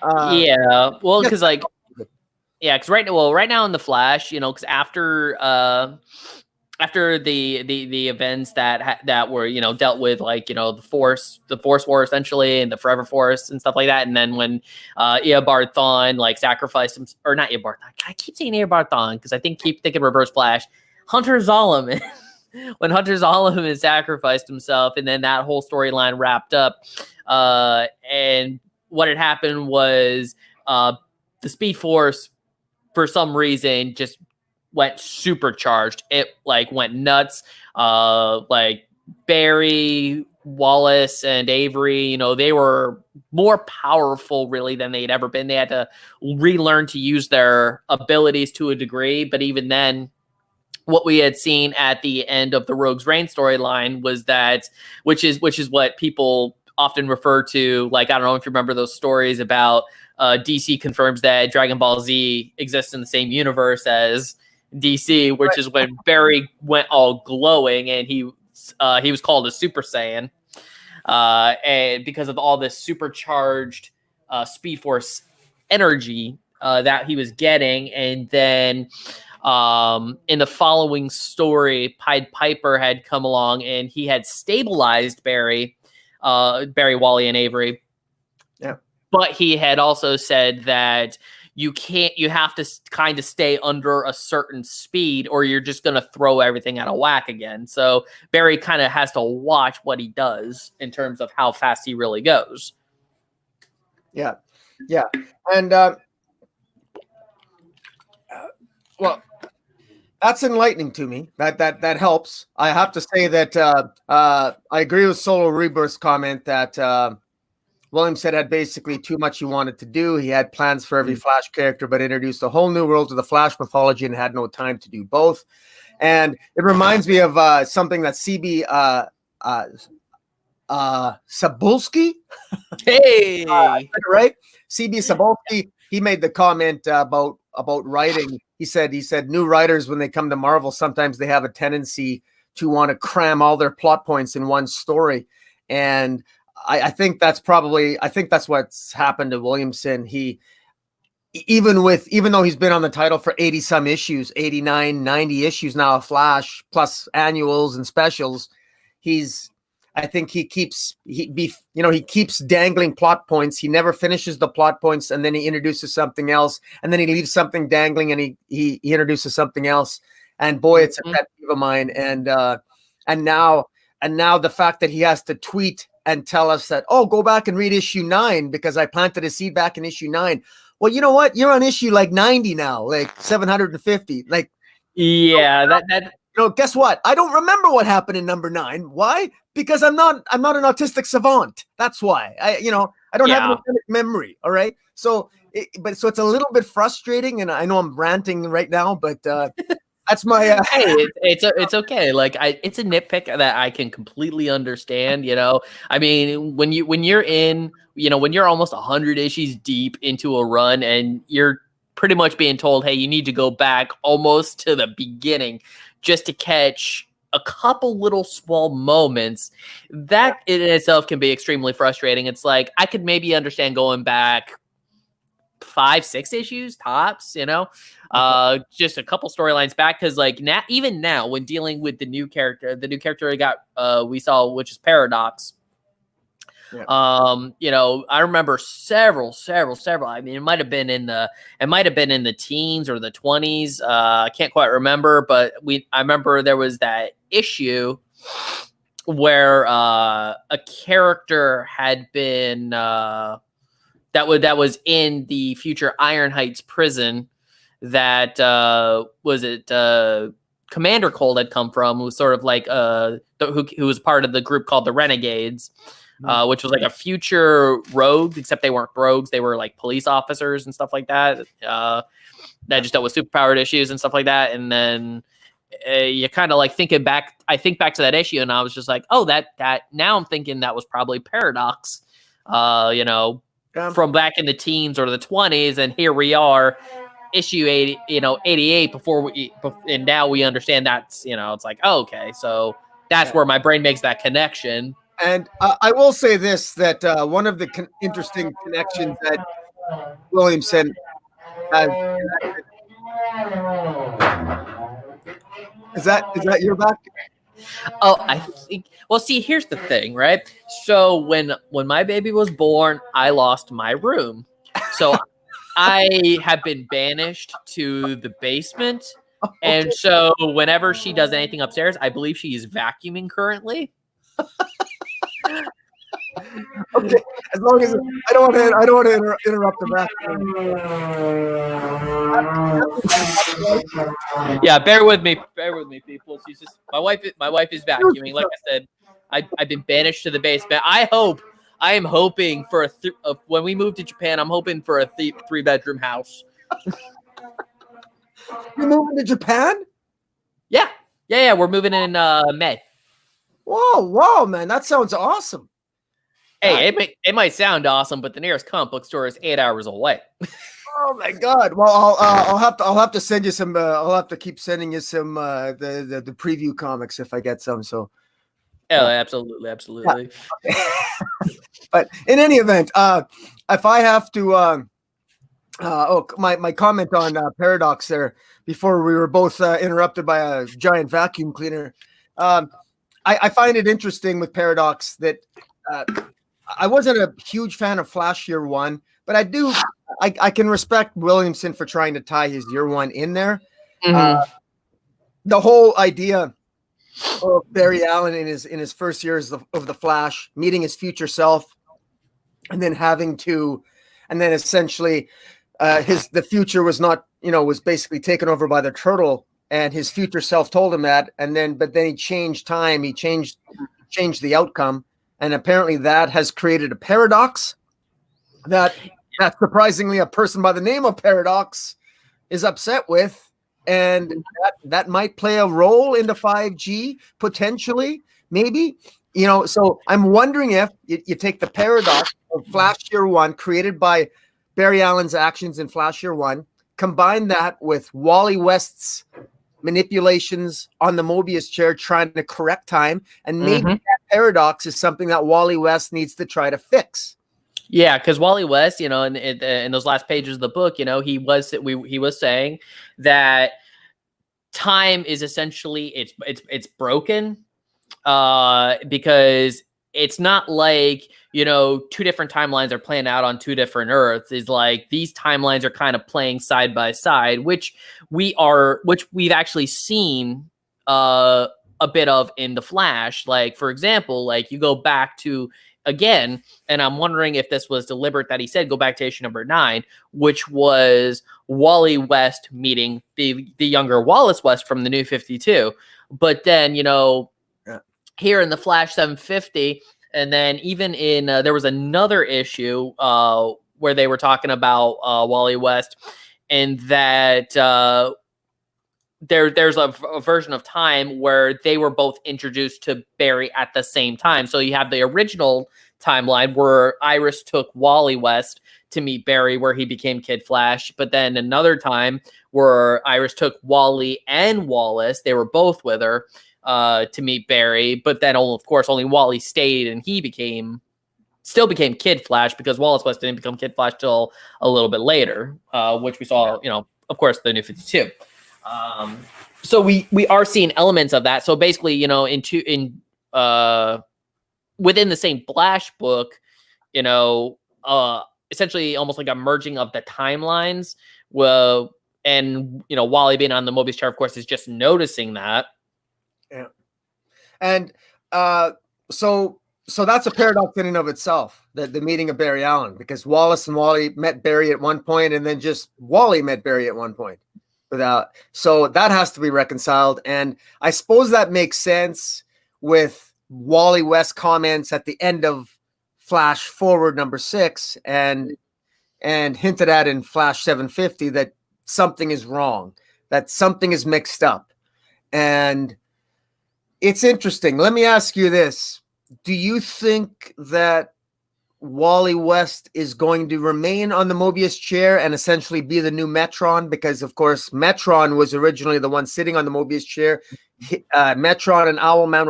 [SPEAKER 2] because right now in the Flash, because after the events that were dealt with, like the Force War essentially, and the Forever Force and stuff like that, and then when Eobard Thawne like sacrificed him, or not Eobard Thawne, I keep saying Eobard Thawne because I keep thinking Reverse Flash, Hunter Zolomon. When Hunter Zolomon sacrificed himself, and then that whole storyline wrapped up, and what had happened was the Speed Force, for some reason, just went supercharged. It like went nuts. Like Barry, Wallace, and Avery, they were more powerful really than they'd ever been. They had to relearn to use their abilities to a degree, but even then, what we had seen at the end of the Rogue's Reign storyline was that, which is what people often refer to, like, I don't know if you remember those stories about DC confirms that Dragon Ball Z exists in the same universe as DC, which is when Barry went all glowing and he was called a Super Saiyan, and because of all this supercharged Speed Force energy that he was getting. And then in the following story, Pied Piper had come along and he had stabilized Barry, Wally, and Avery.
[SPEAKER 1] Yeah. But
[SPEAKER 2] he had also said that you have to kind of stay under a certain speed or you're just going to throw everything out of whack again. So Barry kind of has to watch what he does in terms of how fast he really goes.
[SPEAKER 1] Yeah. Yeah. And, well, that's enlightening to me. That helps. I have to say that I agree with Solo Rebirth's comment that William said had basically too much he wanted to do. He had plans for every Flash character, but introduced a whole new world to the Flash mythology and had no time to do both. And it reminds me of something that CB Sabulski,
[SPEAKER 2] hey,
[SPEAKER 1] right? CB Sabulski, he made the comment about writing. He said new writers, when they come to Marvel, sometimes they have a tendency to want to cram all their plot points in one story. And I think that's what's happened to Williamson. He, even though he's been on the title for 80 some issues, 89, 90 issues now of Flash, plus annuals and specials, I think he keeps dangling plot points. He never finishes the plot points, and then he introduces something else, and then he leaves something dangling, and he introduces something else. And boy, it's a pet peeve of mine. And now the fact that he has to tweet and tell us that, oh, go back and read issue 9 because I planted a seed back in issue 9. Well, you know what? You're on issue like 90 now, like 750. Like,
[SPEAKER 2] yeah,
[SPEAKER 1] guess what? I don't remember what happened in number 9. Why? Because I'm not an autistic savant. That's why. I don't have an authentic memory. All right. So it's a little bit frustrating, and I know I'm ranting right now, but that's my.
[SPEAKER 2] Hey, it's okay. Like it's a nitpick that I can completely understand. I mean, when you're almost 100 issues deep into a run, and you're pretty much being told, hey, you need to go back almost to the beginning just to catch a couple little small moments, that in itself can be extremely frustrating. It's like, I could maybe understand going back 5-6 issues tops, just a couple storylines back. Cause like even now when dealing with the new character we saw, which is Paradox. Yeah. I remember several. I mean, it might have been in the teens or the 20s. I can't quite remember, but I remember there was that issue where a character had been that was in the future Iron Heights prison that Commander Cold had come from, who was sort of like who was part of the group called the Renegades. Which was like a future rogues, except they weren't rogues. They were like police officers and stuff like that. That just dealt with superpowered issues and stuff like that. And then you kind of like thinking back. I think back to that issue, and I was just like, oh, that now I'm thinking that was probably Paradox. from back in the teens or the 20s, and here we are, issue 80, 88 and now we understand that's, it's like, oh, okay, so that's where my brain makes that connection.
[SPEAKER 1] And I will say this, that one of the interesting connections that Williamson has. Is that your back?
[SPEAKER 2] Oh, I think. Well, see, here's the thing, right? So when my baby was born, I lost my room, so I have been banished to the basement, and so whenever she does anything upstairs, I believe she is vacuuming currently.
[SPEAKER 1] Okay, as long as I don't want to interrupt the
[SPEAKER 2] vacuum. Yeah, bear with me, people. She's just my wife is vacuuming. Like I said, I've been banished to the basement. I am hoping for when we move to Japan. I'm hoping for a 3-bedroom house.
[SPEAKER 1] You're moving to Japan?
[SPEAKER 2] Yeah. We're moving in May.
[SPEAKER 1] Whoa, man, that sounds awesome.
[SPEAKER 2] Hey, it might sound awesome, but the nearest comic book store is 8 hours away.
[SPEAKER 1] Oh my God! Well, I'll have to send you some. I'll have to keep sending you some the preview comics if I get some. So,
[SPEAKER 2] yeah, absolutely.
[SPEAKER 1] Yeah. But in any event, if I have to, my comment on Paradox there before we were both interrupted by a giant vacuum cleaner. I find it interesting with Paradox that. I wasn't a huge fan of Flash Year One, but I can respect Williamson for trying to tie his Year One in there. Mm-hmm. The whole idea of Barry Allen in his first years of the Flash, meeting his future self, and then essentially the future was not, was basically taken over by the turtle, and his future self told him that, but then he changed time, he changed the outcome. And apparently that has created a paradox that surprisingly a person by the name of Paradox is upset with. And that might play a role into 5G, potentially, maybe. So I'm wondering if you take the paradox of Flash Year One, created by Barry Allen's actions in Flash Year One, combine that with Wally West's manipulations on the Mobius chair trying to correct time, and maybe that paradox is something that Wally West needs to try to fix.
[SPEAKER 2] Yeah, because Wally West, in those last pages of the book, he was saying that time is essentially it's broken, because it's not like, two different timelines are playing out on two different Earths. Is like these timelines are kind of playing side by side, which we've actually seen a bit of in the Flash. Like, for example, like you go back to again, and I'm wondering if this was deliberate that he said go back to issue number 9, which was Wally West meeting the younger Wallace West from the New 52. But then, here in the Flash 750, and then even in there was another issue where they were talking about Wally West, and that there's a version of time where they were both introduced to Barry at the same time. So you have the original timeline where Iris took Wally West to meet Barry, where he became Kid Flash. But then another time where Iris took Wally and Wallace, they were both with her to meet Barry. But then, of course, only Wally stayed, and he still became Kid Flash, because Wallace West didn't become Kid Flash till a little bit later, which we saw, of course, the New 52. So we are seeing elements of that. So basically, within the same Flash book, essentially almost like a merging of the timelines. Well, and Wally being on the Mobius chair, of course, is just noticing that.
[SPEAKER 1] Yeah, and so that's a paradox in and of itself. The meeting of Barry Allen, because Wallace and Wally met Barry at one point, and then just Wally met Barry at one point. So that has to be reconciled, and I suppose that makes sense with Wally West comments at the end of Flash Forward number 6, and hinted at in Flash 750 that something is wrong, that something is mixed up. And it's interesting. Let me ask you this. Do you think that Wally West is going to remain on the Mobius chair and essentially be the new Metron, because of course Metron was originally the one sitting on the Mobius chair. Metron and Owlman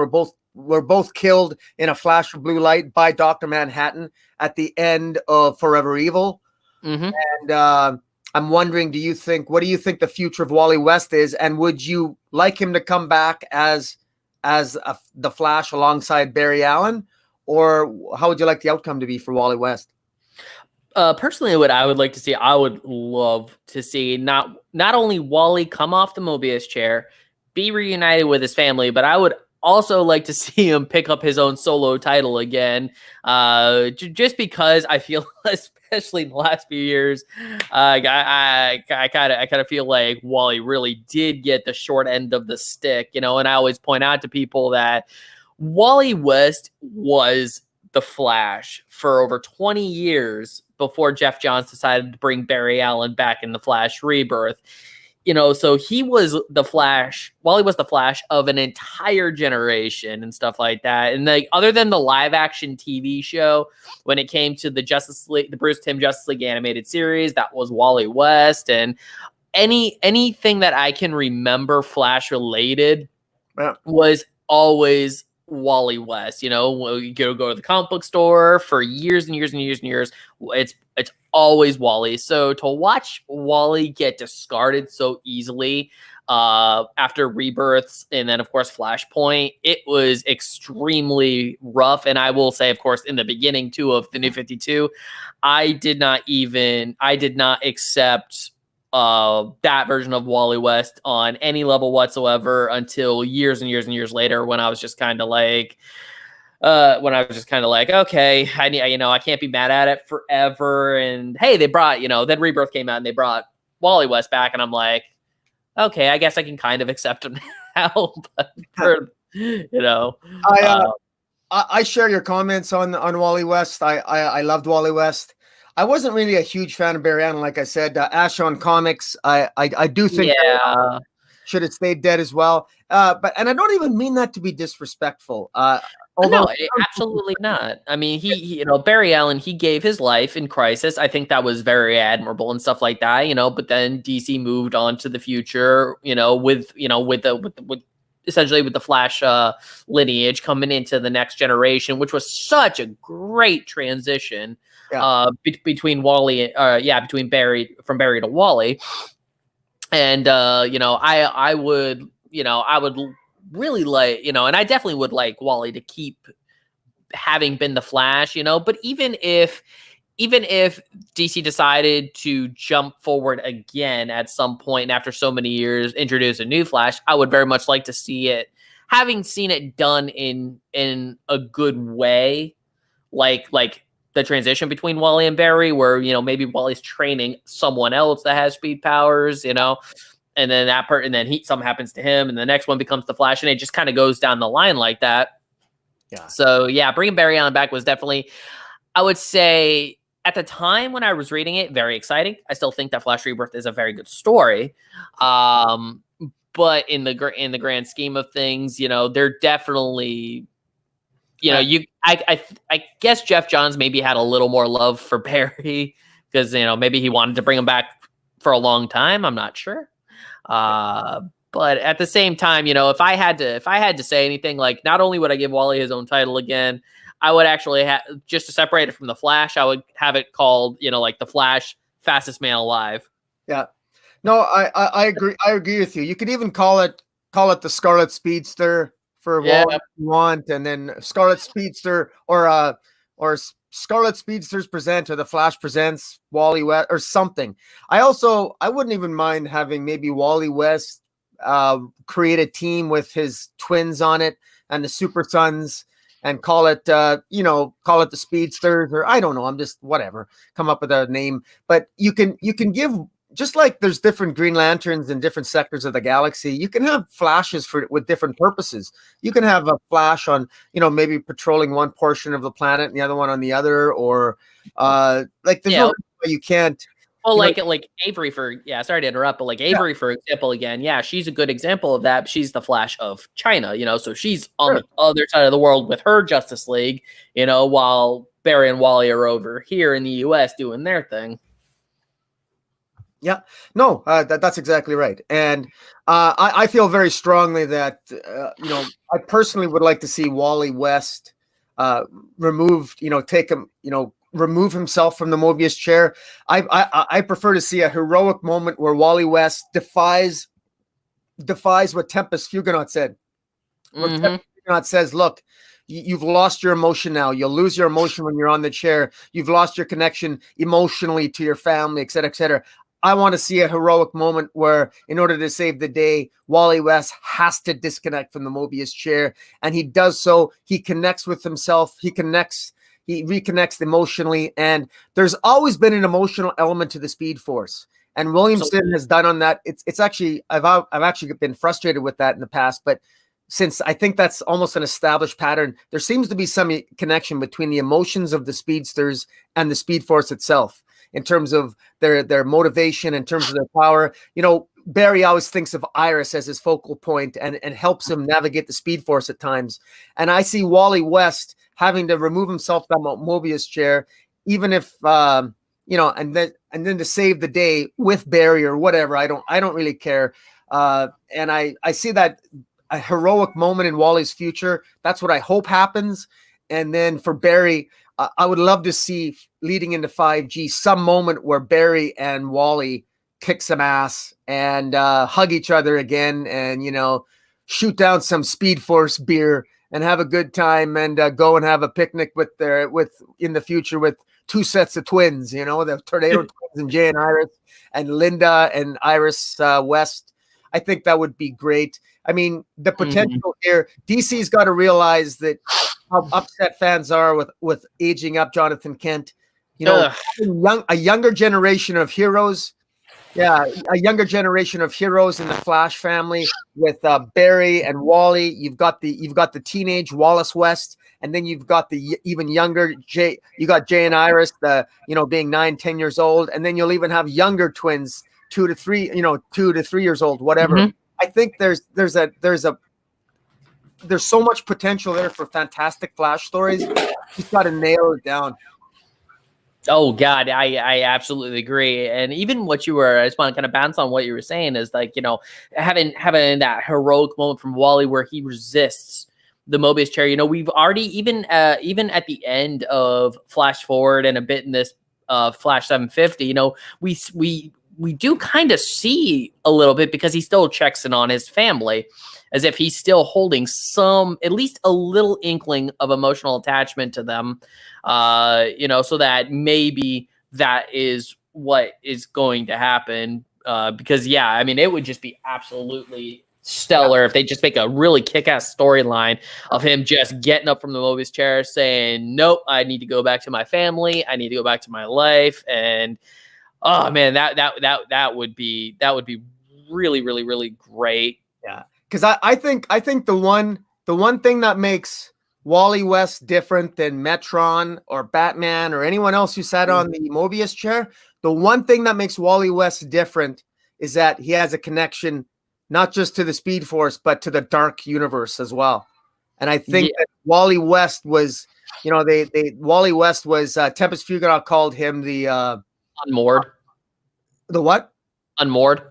[SPEAKER 1] were both killed in a flash of blue light by Dr. Manhattan at the end of Forever Evil.
[SPEAKER 2] Mm-hmm.
[SPEAKER 1] And I'm wondering, what do you think the future of Wally West is, and would you like him to come back as the Flash alongside Barry Allen? Or how would you like the outcome to be for Wally West?
[SPEAKER 2] Personally, what I would like to see, I would love to see not only Wally come off the Mobius chair, be reunited with his family, but I would also like to see him pick up his own solo title again. Just because I feel, especially in the last few years, I kind of feel like Wally really did get the short end of the stick, and I always point out to people that Wally West was the Flash for over 20 years before Jeff Johns decided to bring Barry Allen back in the Flash Rebirth. So he was the Flash. Wally was the Flash of an entire generation and stuff like that. And other than the live action TV show, when it came to the Justice League, the Bruce Timm Justice League animated series, that was Wally West. And anything that I can remember Flash related was always Wally West. You go to the comic book store for years and years and years and years. It's always Wally. So to watch Wally get discarded so easily after Rebirths and then of course Flashpoint, it was extremely rough. And I will say, of course, in the beginning too of the New 52, I did not accept that version of Wally West on any level whatsoever until years and years and years later, when I was just kind of like, okay, I can't be mad at it forever. And hey, they brought, then Rebirth came out and they brought Wally West back, and I'm like, okay, I guess I can kind of accept him now. But
[SPEAKER 1] I share your comments on Wally West. I loved Wally West. I wasn't really a huge fan of Barry Allen, like I said. Ash on Comics, I do think should have stayed dead as well. But I don't even mean that to be disrespectful.
[SPEAKER 2] No, absolutely not. I mean, he Barry Allen, he gave his life in Crisis. I think that was very admirable and stuff like that. But then DC moved on to the future. With essentially with the Flash lineage coming into the next generation, which was such a great transition. Between Wally, between Barry, from Barry to Wally. And, I would really like, and I definitely would like Wally to keep having been the Flash, but even if DC decided to jump forward again at some point and after so many years, introduce a new Flash, I would very much like to see it, having seen it done in a good way, like the transition between Wally and Barry, where, maybe Wally's training someone else that has speed powers, and then and then something happens to him and the next one becomes the Flash, and it just kind of goes down the line like that. Yeah. So yeah, bringing Barry Allen back was definitely, I would say at the time when I was reading it, very exciting. I still think that Flash Rebirth is a very good story. But in the grand scheme of things, they're definitely, I guess Jeff Johns maybe had a little more love for Barry because, maybe he wanted to bring him back for a long time. I'm not sure. But at the same time, if I had to say anything, like, not only would I give Wally his own title again, I would actually just to separate it from the Flash, I would have it called, like the Flash Fastest Man Alive. Yeah.
[SPEAKER 1] No, I agree. I agree with you. You could even call it the Scarlet Speedster for Wally if you want, and then Scarlet Speedster or Scarlet Speedsters Present, or the Flash Presents Wally West or something. I wouldn't even mind having maybe Wally West create a team with his twins on it and the Super Sons and call it the Speedsters, or I don't know. I'm just whatever. Come up with a name, but you can give. Just like there's different Green Lanterns in different sectors of the galaxy, you can have Flashes with different purposes. You can have a Flash on, maybe patrolling one portion of the planet and the other one on the other, or there's no way you can't.
[SPEAKER 2] Well, like Avery sorry to interrupt, but like Avery, for example, again, she's a good example of that. She's the Flash of China, so she's on the other side of the world with her Justice League, while Barry and Wally are over here in the U.S. doing their thing.
[SPEAKER 1] Yeah, no, that's exactly right. And I feel very strongly that, I personally would like to see Wally West removed, remove himself from the Mobius chair. I prefer to see a heroic moment where Wally West defies what Tempest Huguenot said. Where Tempest Huguenot says, look, you've lost your emotion now. You'll lose your emotion when you're on the chair. You've lost your connection emotionally to your family, et cetera, et cetera. I want to see a heroic moment where, in order to save the day, Wally West has to disconnect from the Mobius chair. And he does so. He connects with himself. He reconnects emotionally. And there's always been an emotional element to the Speed Force. And Williamson has done on that. It's actually, I've actually been frustrated with that in the past, but since I think that's almost an established pattern, there seems to be some connection between the emotions of the speedsters and the Speed Force itself, in terms of their motivation, in terms of their power. Barry always thinks of Iris as his focal point and helps him navigate the Speed Force at times. And I see Wally West having to remove himself from the Mobius chair, even if, and then to save the day with Barry or whatever. I don't really care. And I see that a heroic moment in Wally's future. That's what I hope happens. And then for Barry, I would love to see, leading into 5G, some moment where Barry and Wally kick some ass and hug each other again, and shoot down some Speed Force beer and have a good time, and go and have a picnic in the future with two sets of twins, the Tornado Twins and Jay and Iris, and Linda and Iris West. I think that would be great. I mean, the potential here, DC's got to realize that how upset fans are with aging up Jonathan Kent. A younger generation of heroes. Yeah, a younger generation of heroes in the Flash family with Barry and Wally. You've got the teenage Wallace West, and then you've got the even younger Jay. You got Jay and Iris, being 9-10 years old, and then you'll even have younger twins, 2 to 3 years old, whatever. I think there's so much potential there for fantastic Flash stories. He's got to nail it down.
[SPEAKER 2] Oh God, I absolutely agree. And even I just want to kind of bounce on what you were saying is like, having that heroic moment from Wally where he resists the Mobius chair. We've already, even at the end of Flash Forward and a bit in this Flash 750, we do kind of see a little bit, because he still checks in on his family, as if he's still holding at least a little inkling of emotional attachment to them, so that maybe that is what is going to happen. Because, it would just be absolutely stellar if they just make a really kick-ass storyline of him just getting up from the Mobius chair saying, nope, I need to go back to my family. I need to go back to my life. And, oh man, that would be really, really, really great.
[SPEAKER 1] Yeah. Because I think the one thing that makes Wally West different than Metron or Batman or anyone else who sat on the Mobius chair, the one thing that makes Wally West different is that he has a connection not just to the Speed Force, but to the Dark Universe as well. And I think that Wally West was, Wally West was, Tempest Huguenot called him the
[SPEAKER 2] unmoored.
[SPEAKER 1] The what?
[SPEAKER 2] Unmoored.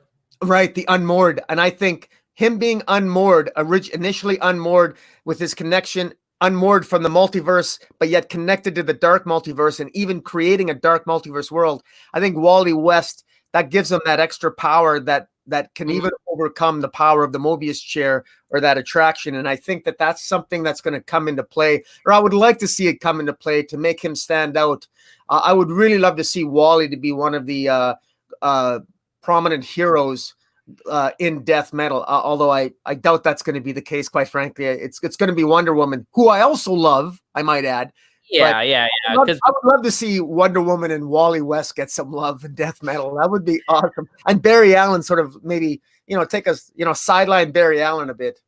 [SPEAKER 1] Right, the unmoored. And I think him being unmoored, initially unmoored with his connection, unmoored from the multiverse, but yet connected to the dark multiverse and even creating a dark multiverse world. I think Wally West, that gives him that extra power that can even overcome the power of the Mobius chair or that attraction. And I think that that's something that's going to come into play, or I would like to see it come into play to make him stand out. I would really love to see Wally to be one of the prominent heroes in death metal, although I doubt that's going to be the case, quite frankly. It's going to be Wonder Woman, who I also love, I might add.
[SPEAKER 2] Yeah.
[SPEAKER 1] I would love to see Wonder Woman and Wally West get some love in death metal. That would be awesome. And Barry Allen sort of maybe, take us, sideline Barry Allen a bit.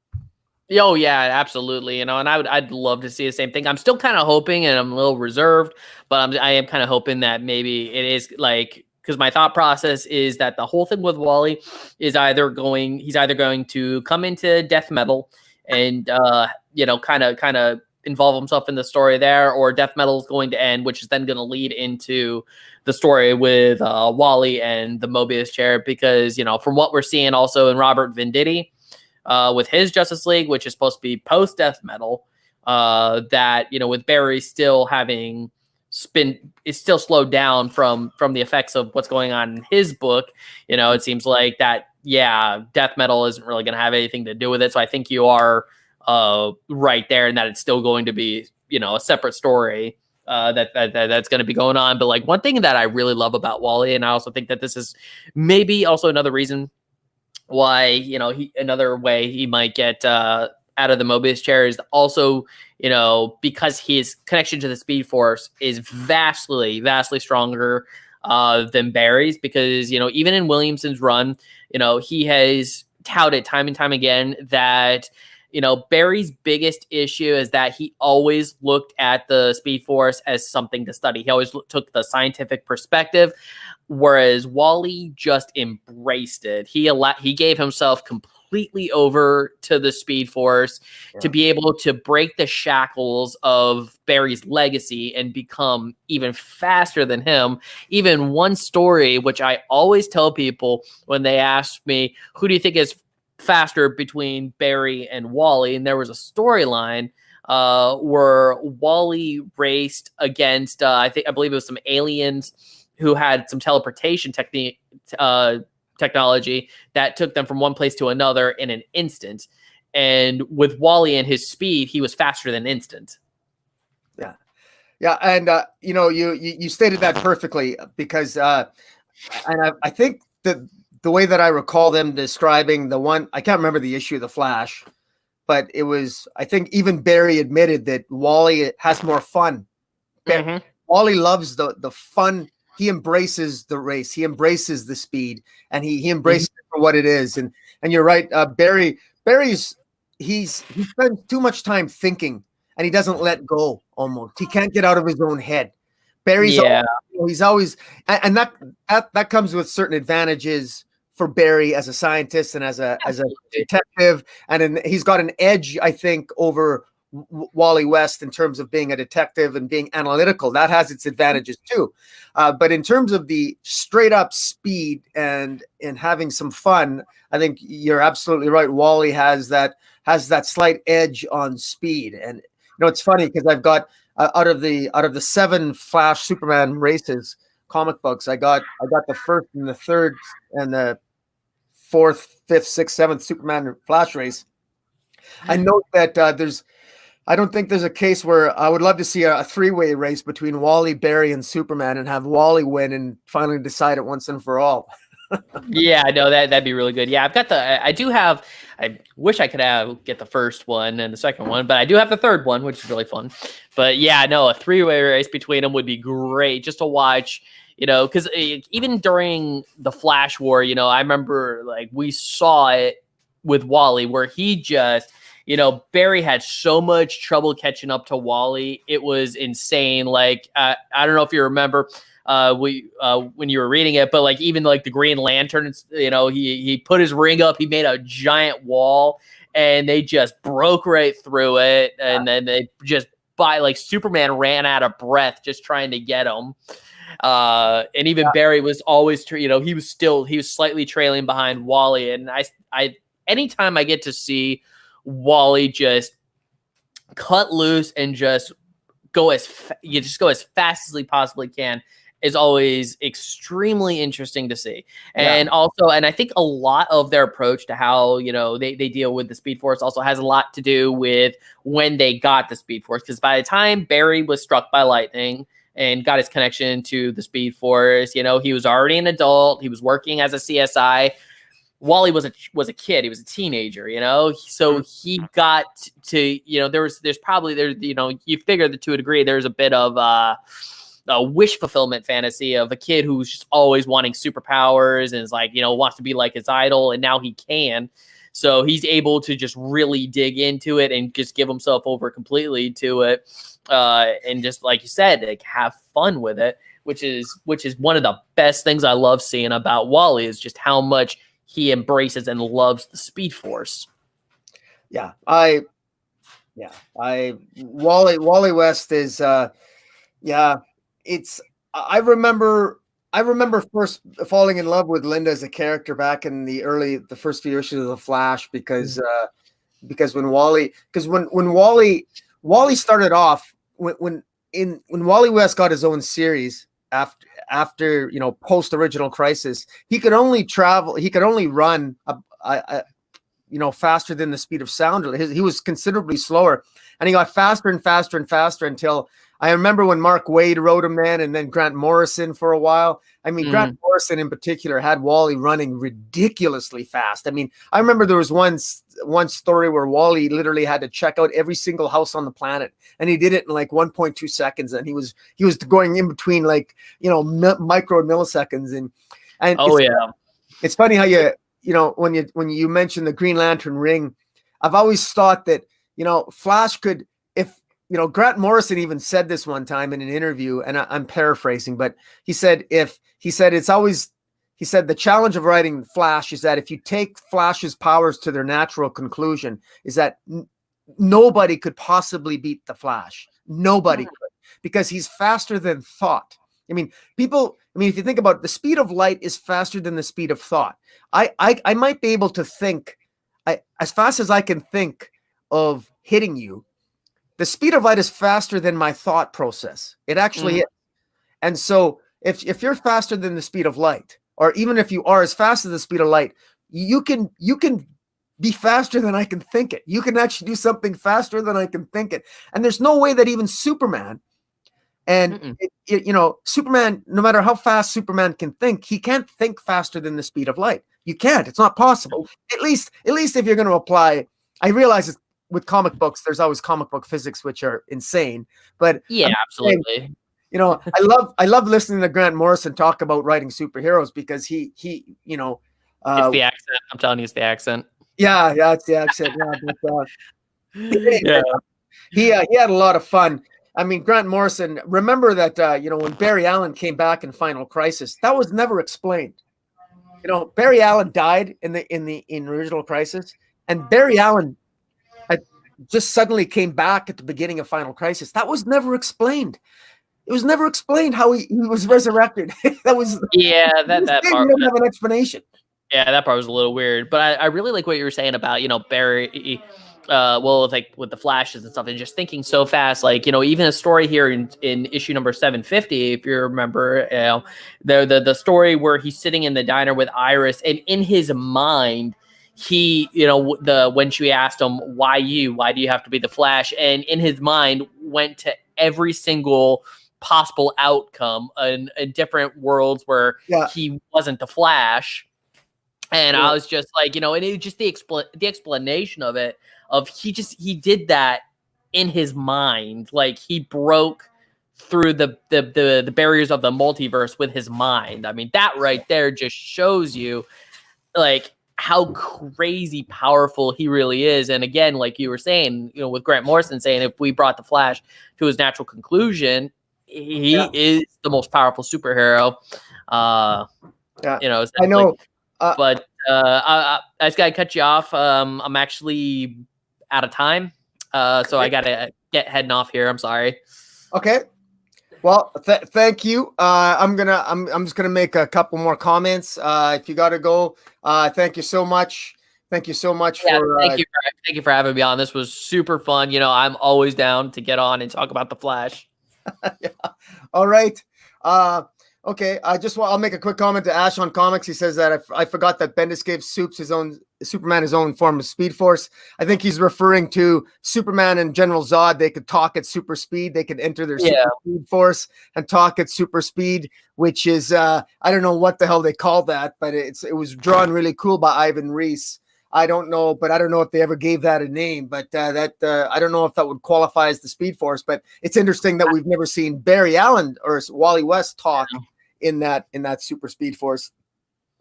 [SPEAKER 2] Oh yeah, absolutely. And I'd love to see the same thing. I'm still kind of hoping, and I'm a little reserved, but I am kind of hoping that maybe it is like, because my thought process is that the whole thing with Wally is he's either going to come into death metal and kind of involve himself in the story there, or Death Metal is going to end, which is then going to lead into the story with Wally and the Mobius chair, because, you know, from what we're seeing also in Robert Venditti with his Justice League, which is supposed to be post Death Metal, that, you know, with Barry still having it's still slowed down from the effects of what's going on in his book. You know, it seems like that, yeah, Death Metal isn't really going to have anything to do with it. So I think you are right there, and that it's still going to be, you know, a separate story that's going to be going on. But like, one thing that I really love about Wally, and I also think that this is maybe also another reason why, you know, another way he might get out of the Mobius chair is also, you know, because his connection to the Speed Force is vastly stronger than Barry's, because, you know, even in Williamson's run, you know, he has touted time and time again that, you know, Barry's biggest issue is that he always looked at the Speed Force as something to study. He always took the scientific perspective, whereas Wally just embraced it. He gave himself completely over to the Speed Force to be able to break the shackles of Barry's legacy and become even faster than him. Even one story, which I always tell people when they ask me, who do you think is faster between Barry and Wally? And there was a storyline where Wally raced against, I believe it was some aliens who had some teleportation technology that took them from one place to another in an instant. And with Wally and his speed, he was faster than instant.
[SPEAKER 1] Yeah. Yeah. And, you know, you stated that perfectly, because, and I think that the way that I recall them describing the one, I can't remember the issue of the Flash, but it was, I think even Barry admitted that Wally has more fun. Mm-hmm. Wally loves the fun. He embraces the race. He embraces the speed, and he embraces it for what it is. And you're right. Barry's he spends too much time thinking, and he doesn't let go. Almost, he can't get out of his own head. Barry's he's always, and that comes with certain advantages for Barry as a scientist and as a detective, and he's got an edge, I think, over Wally West in terms of being a detective and being analytical. That has its advantages too. But in terms of the straight up speed and having some fun, I think you're absolutely right. Wally has that slight edge on speed. And you know, it's funny because I've got out of the 7 Flash Superman races comic books, I got the first and the third and the 4th, 5th, 6th, 7th Superman Flash race. I know that I don't think there's a case where I would love to see a 3-way race between Wally, Barry, and Superman, and have Wally win and finally decide it once and for all.
[SPEAKER 2] Yeah, I know that'd be really good. Yeah, I wish I could get the first one and the second one, but I do have the third one, which is really fun. But yeah, no, a 3-way race between them would be great just to watch, you know, because even during the Flash War, you know, I remember like we saw it with Wally where he just, you know, Barry had so much trouble catching up to Wally. It was insane. Like, I don't know if you remember when you were reading it, but like even like the Green Lantern, you know, he put his ring up, he made a giant wall, and they just broke right through it. And then they just like Superman ran out of breath just trying to get him. And even Barry was always, you know, he was slightly trailing behind Wally. And I anytime I get to see Wally just cut loose and just go as fast as he possibly can is always extremely interesting to see. And also, and I think a lot of their approach to how, you know, they deal with the Speed Force also has a lot to do with when they got the Speed Force. Because by the time Barry was struck by lightning and got his connection to the Speed Force, you know, he was already an adult. He was working as a CSI. Wally was a kid. He was a teenager, you know, so he got to, you know, there's probably, you know, you figure to a degree, there's a bit of a wish fulfillment fantasy of a kid who's just always wanting superpowers and is like, you know, wants to be like his idol. And now he can. So he's able to just really dig into it and just give himself over completely to it. And just like you said, like have fun with it, which is one of the best things I love seeing about Wally is just how much he embraces and loves the Speed Force.
[SPEAKER 1] Yeah, I Yeah, Wally West is yeah, it's I remember first falling in love with Linda as a character back in the first few issues of the Flash because when Wally started off when Wally West got his own series after post original crisis, he could only run faster than the speed of sound. He was considerably slower, and he got faster and faster and faster until I remember when Mark Waid wrote him then, and then Grant Morrison for a while. I mean, Grant Morrison in particular had Wally running ridiculously fast. I mean, I remember there was one story where Wally literally had to check out every single house on the planet, and he did it in like 1.2 seconds, and he was going in between like micro milliseconds, and it's funny how when you mention the Green Lantern ring, I've always thought that Flash could, if Grant Morrison even said this one time in an interview, and I'm paraphrasing, but he said the challenge of writing Flash is that if you take Flash's powers to their natural conclusion, is that nobody could possibly beat the Flash. Nobody could, because he's faster than thought. I mean, if you think about it, the speed of light is faster than the speed of thought. I might be able to think as fast as I can think of hitting you. The speed of light is faster than my thought process. It actually is. And so if you're faster than the speed of light, or even if you are as fast as the speed of light, you can be faster than I can think it. You can actually do something faster than I can think it. And there's no way that even Superman, and Superman, no matter how fast Superman can think, he can't think faster than the speed of light. You can't. It's not possible. At least if you're going to apply, I realize it's, with comic books, there's always comic book physics, which are insane. But
[SPEAKER 2] yeah, absolutely.
[SPEAKER 1] I love listening to Grant Morrison talk about writing superheroes because he
[SPEAKER 2] it's the accent. I'm telling you, it's the accent.
[SPEAKER 1] Yeah, it's the accent. He had a lot of fun. I mean, Grant Morrison. Remember that when Barry Allen came back in Final Crisis, that was never explained. Barry Allen died in original Crisis, and Barry Allen just suddenly came back at the beginning of Final Crisis. That was never explained. It was never explained how he was resurrected. That was
[SPEAKER 2] that part
[SPEAKER 1] didn't have an explanation.
[SPEAKER 2] Yeah, that part was a little weird, but I really like what you were saying about Barry. With the flashes and stuff, and just thinking so fast. Like even a story here in issue number 750, if you remember, the story where he's sitting in the diner with Iris, and in his mind, he when she asked him why do you have to be the Flash, and in his mind went to every single possible outcome in different worlds where he wasn't the Flash. And I was just like, and it was just the explanation of it, he did that in his mind. Like he broke through the barriers of the multiverse with his mind. I mean, that right there just shows you like how crazy powerful he really is. And again, like you were saying, with Grant Morrison saying, if we brought the Flash to his natural conclusion, he is the most powerful superhero.
[SPEAKER 1] I know.
[SPEAKER 2] But I just gotta cut you off. I'm actually out of time, so I gotta get heading off here. I'm sorry.
[SPEAKER 1] Okay. Well, thank you. I'm just gonna make a couple more comments. If you gotta go, thank you so much. Thank you so much for.
[SPEAKER 2] Thank you for having me on. This was super fun. I'm always down to get on and talk about the Flash.
[SPEAKER 1] All right. Okay, I'll make a quick comment to Ash on Comics. He says that I forgot that Bendis gave Superman his own form of Speed Force. I think he's referring to Superman and General Zod. They could talk at super speed. They could enter their super speed force and talk at super speed, which is I don't know what the hell they call that, but it was drawn really cool by Ivan Reis. I don't know if they ever gave that a name, but I don't know if that would qualify as the Speed Force. But it's interesting that we've never seen Barry Allen or Wally West talk in that Super Speed Force.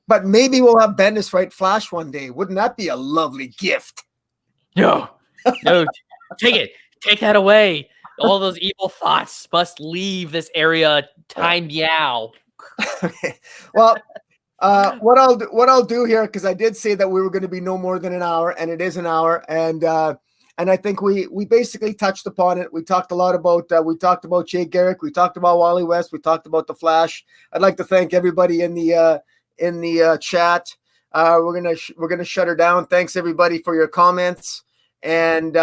[SPEAKER 1] But maybe we'll have Bendis write Flash one day. Wouldn't that be a lovely gift?
[SPEAKER 2] No, take that away. All those evil thoughts must leave this area. Time meow.
[SPEAKER 1] Okay. Well. What I'll do here, because I did say that we were going to be no more than an hour, and it is an hour, and and I think we basically touched upon it. We talked a lot about Jay Garrick, we talked about Wally West, we talked about the Flash. I'd like to thank everybody in the chat. We're gonna shut her down. Thanks everybody for your comments, and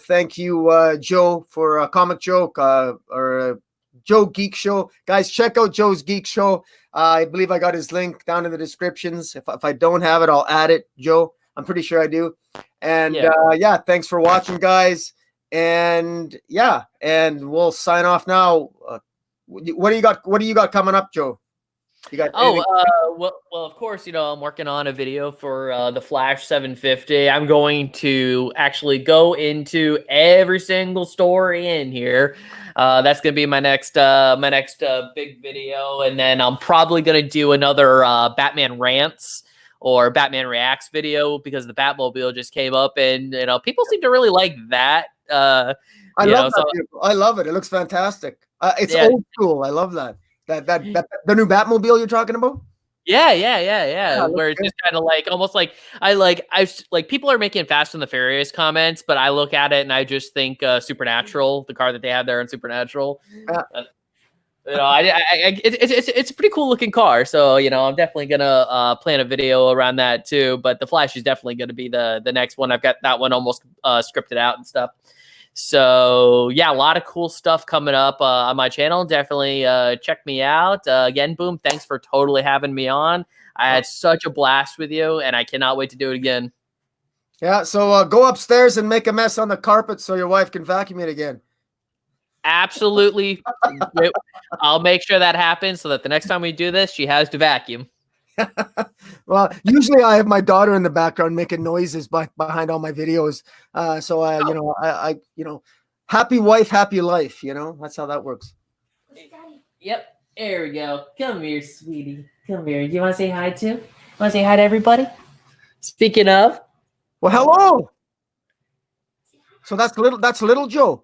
[SPEAKER 1] thank you Joe for Comic Joke or Joe Geek Show. Guys, check out Joe's Geek Show. I believe I got his link down in the descriptions. If I don't have it, I'll add it, Joe. I'm pretty sure I do. And yeah, thanks for watching, guys. And yeah, and we'll sign off now. What do you got? What do you got coming up, Joe? You got
[SPEAKER 2] well, of course, I'm working on a video for the Flash 750. I'm going to actually go into every single story in here. That's gonna be my next big video, and then I'm probably gonna do another Batman rants or Batman reacts video because the Batmobile just came up, and people seem to really like that. I
[SPEAKER 1] love that. I love it. It looks fantastic. It's old school. I love that. That the new Batmobile you're talking about?
[SPEAKER 2] Yeah. Where it's just kind of like almost like I people are making Fast and the Furious comments, but I look at it and I just think Supernatural, the car that they have there in Supernatural. It's a pretty cool looking car. So I'm definitely gonna plan a video around that too. But the Flash is definitely gonna be the next one. I've got that one almost scripted out and stuff. So yeah, a lot of cool stuff coming up on my channel. Definitely check me out. Again, Boom, thanks for totally having me on. I had such a blast with you, and I cannot wait to do it again.
[SPEAKER 1] Yeah, so go upstairs and make a mess on the carpet so your wife can vacuum it again.
[SPEAKER 2] Absolutely. I'll make sure that happens so that the next time we do this, she has to vacuum.
[SPEAKER 1] Well, usually I have my daughter in the background making noises behind all my videos. Happy wife, happy life. That's how that works.
[SPEAKER 2] Yep. There we go. Come here, sweetie. Come here. Do you want to say hi too? Want to say hi to everybody? Speaking of.
[SPEAKER 1] Well, hello. So that's little Joe.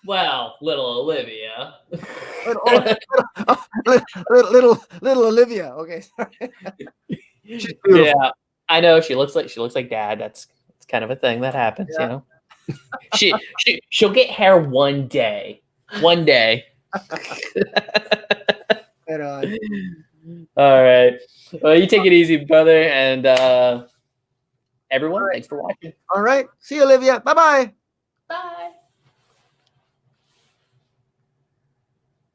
[SPEAKER 2] Well, little Olivia.
[SPEAKER 1] little Olivia. Okay.
[SPEAKER 2] Yeah, I know she looks like Dad. That's kind of a thing that happens, She'll get hair one day. One day. All right. Well, you take it easy, brother, and everyone. Thanks for watching.
[SPEAKER 1] All right. See you, Olivia. Bye-bye.